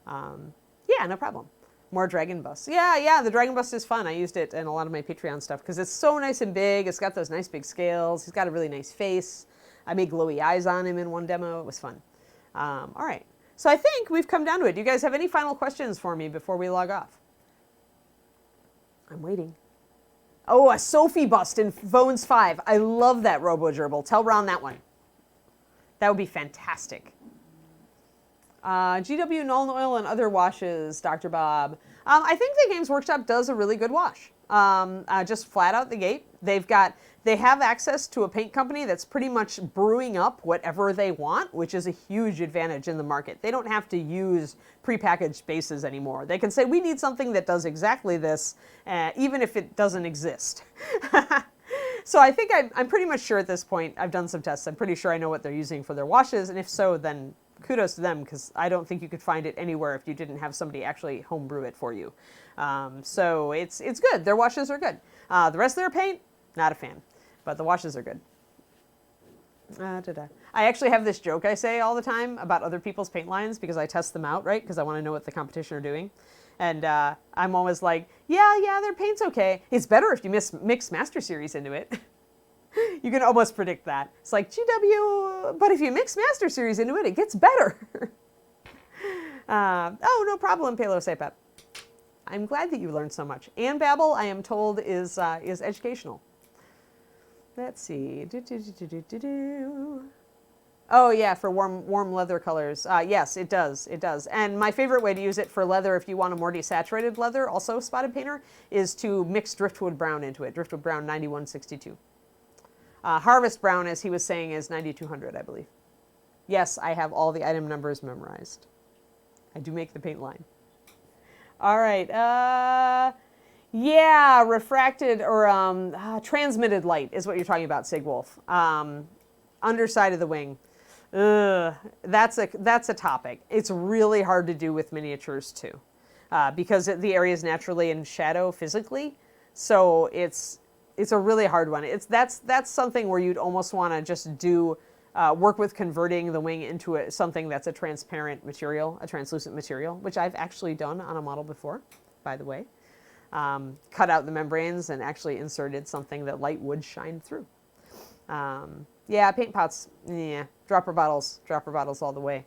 Yeah, no problem. More dragon bust. Yeah, the dragon bust is fun. I used it in a lot of my Patreon stuff because it's so nice and big. It's got those nice big scales. He's got a really nice face. I made glowy eyes on him in one demo. It was fun. All right. So I think we've come down to it. Do you guys have any final questions for me before we log off? I'm waiting. Oh, a Sophie bust in Vones 5. I love that Robo-Gerbil. Tell Ron that one. That would be fantastic. GW Null Oil and other washes, Dr. Bob. I think the Games Workshop does a really good wash. Just flat out the gate. They have access to a paint company that's pretty much brewing up whatever they want, which is a huge advantage in the market. They don't have to use prepackaged bases anymore. They can say, we need something that does exactly this, even if it doesn't exist. So I think I'm pretty much sure at this point, I've done some tests, I'm pretty sure I know what they're using for their washes, and if so, then kudos to them, because I don't think you could find it anywhere if you didn't have somebody actually homebrew it for you. So it's good. Their washes are good. The rest of their paint, not a fan. But the washes are good. I actually have this joke I say all the time about other people's paint lines because I test them out, right? Because I want to know what the competition are doing. And I'm always like, yeah, their paint's okay. It's better if you mix Master Series into it. You can almost predict that. It's like, GW, but if you mix Master Series into it, it gets better. Oh, no problem, Palo Sepep. I'm glad that you learned so much. And Babel, I am told, is educational. Let's see. Oh yeah, for warm leather colors. Yes, it does. It does. And my favorite way to use it for leather, if you want a more desaturated leather, also Spotted Painter, is to mix Driftwood Brown into it. Driftwood Brown 9162. Harvest Brown, as he was saying, is 9200, I believe. Yes, I have all the item numbers memorized. I do make the paint line. All right. Yeah, refracted or transmitted light is what you're talking about, Sigwolf. Underside of the wing. That's a topic. It's really hard to do with miniatures too, because the area is naturally in shadow physically. So it's a really hard one. That's something where you'd almost want to just do work with converting the wing into something that's a transparent material, a translucent material, which I've actually done on a model before, by the way. Cut out the membranes and actually inserted something that light would shine through. Yeah, paint pots, yeah, dropper bottles all the way.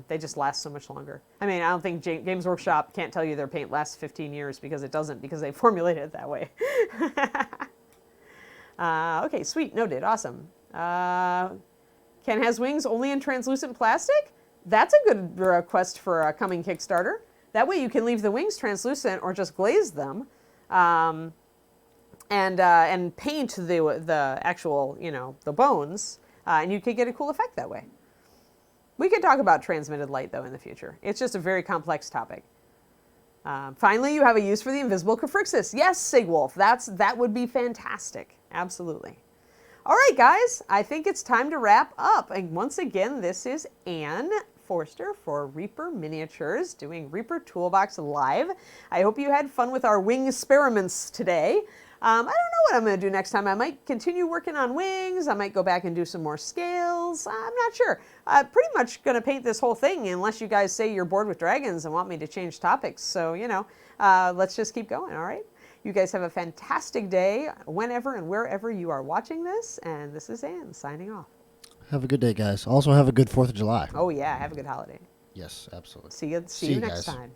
They just last so much longer. I mean, I don't think Games Workshop can't tell you their paint lasts 15 years because it doesn't, because they formulated it that way. Okay, sweet, noted, awesome. Ken has wings only in translucent plastic? That's a good request for a coming Kickstarter. That way you can leave the wings translucent or just glaze them. and paint the actual, the bones, and you could get a cool effect that way. We could talk about transmitted light, though, in the future. It's just a very complex topic. Finally, you have a use for the invisible Caphryxis. Yes, Sigwolf, that would be fantastic. Absolutely. All right, guys, I think it's time to wrap up. And once again, this is Ann Forster for Reaper Miniatures doing Reaper ToolBox Live. I hope you had fun with our wing experiments today. I don't know what I'm going to do next time. I might continue working on wings. I might go back and do some more scales. I'm not sure. I'm pretty much going to paint this whole thing unless you guys say you're bored with dragons and want me to change topics. So, let's just keep going, all right? You guys have a fantastic day whenever and wherever you are watching this. And this is Ann signing off. Have a good day, guys. Also have a good 4th of July. Oh, yeah. Have a good holiday. Yes, absolutely. See you next guys. time.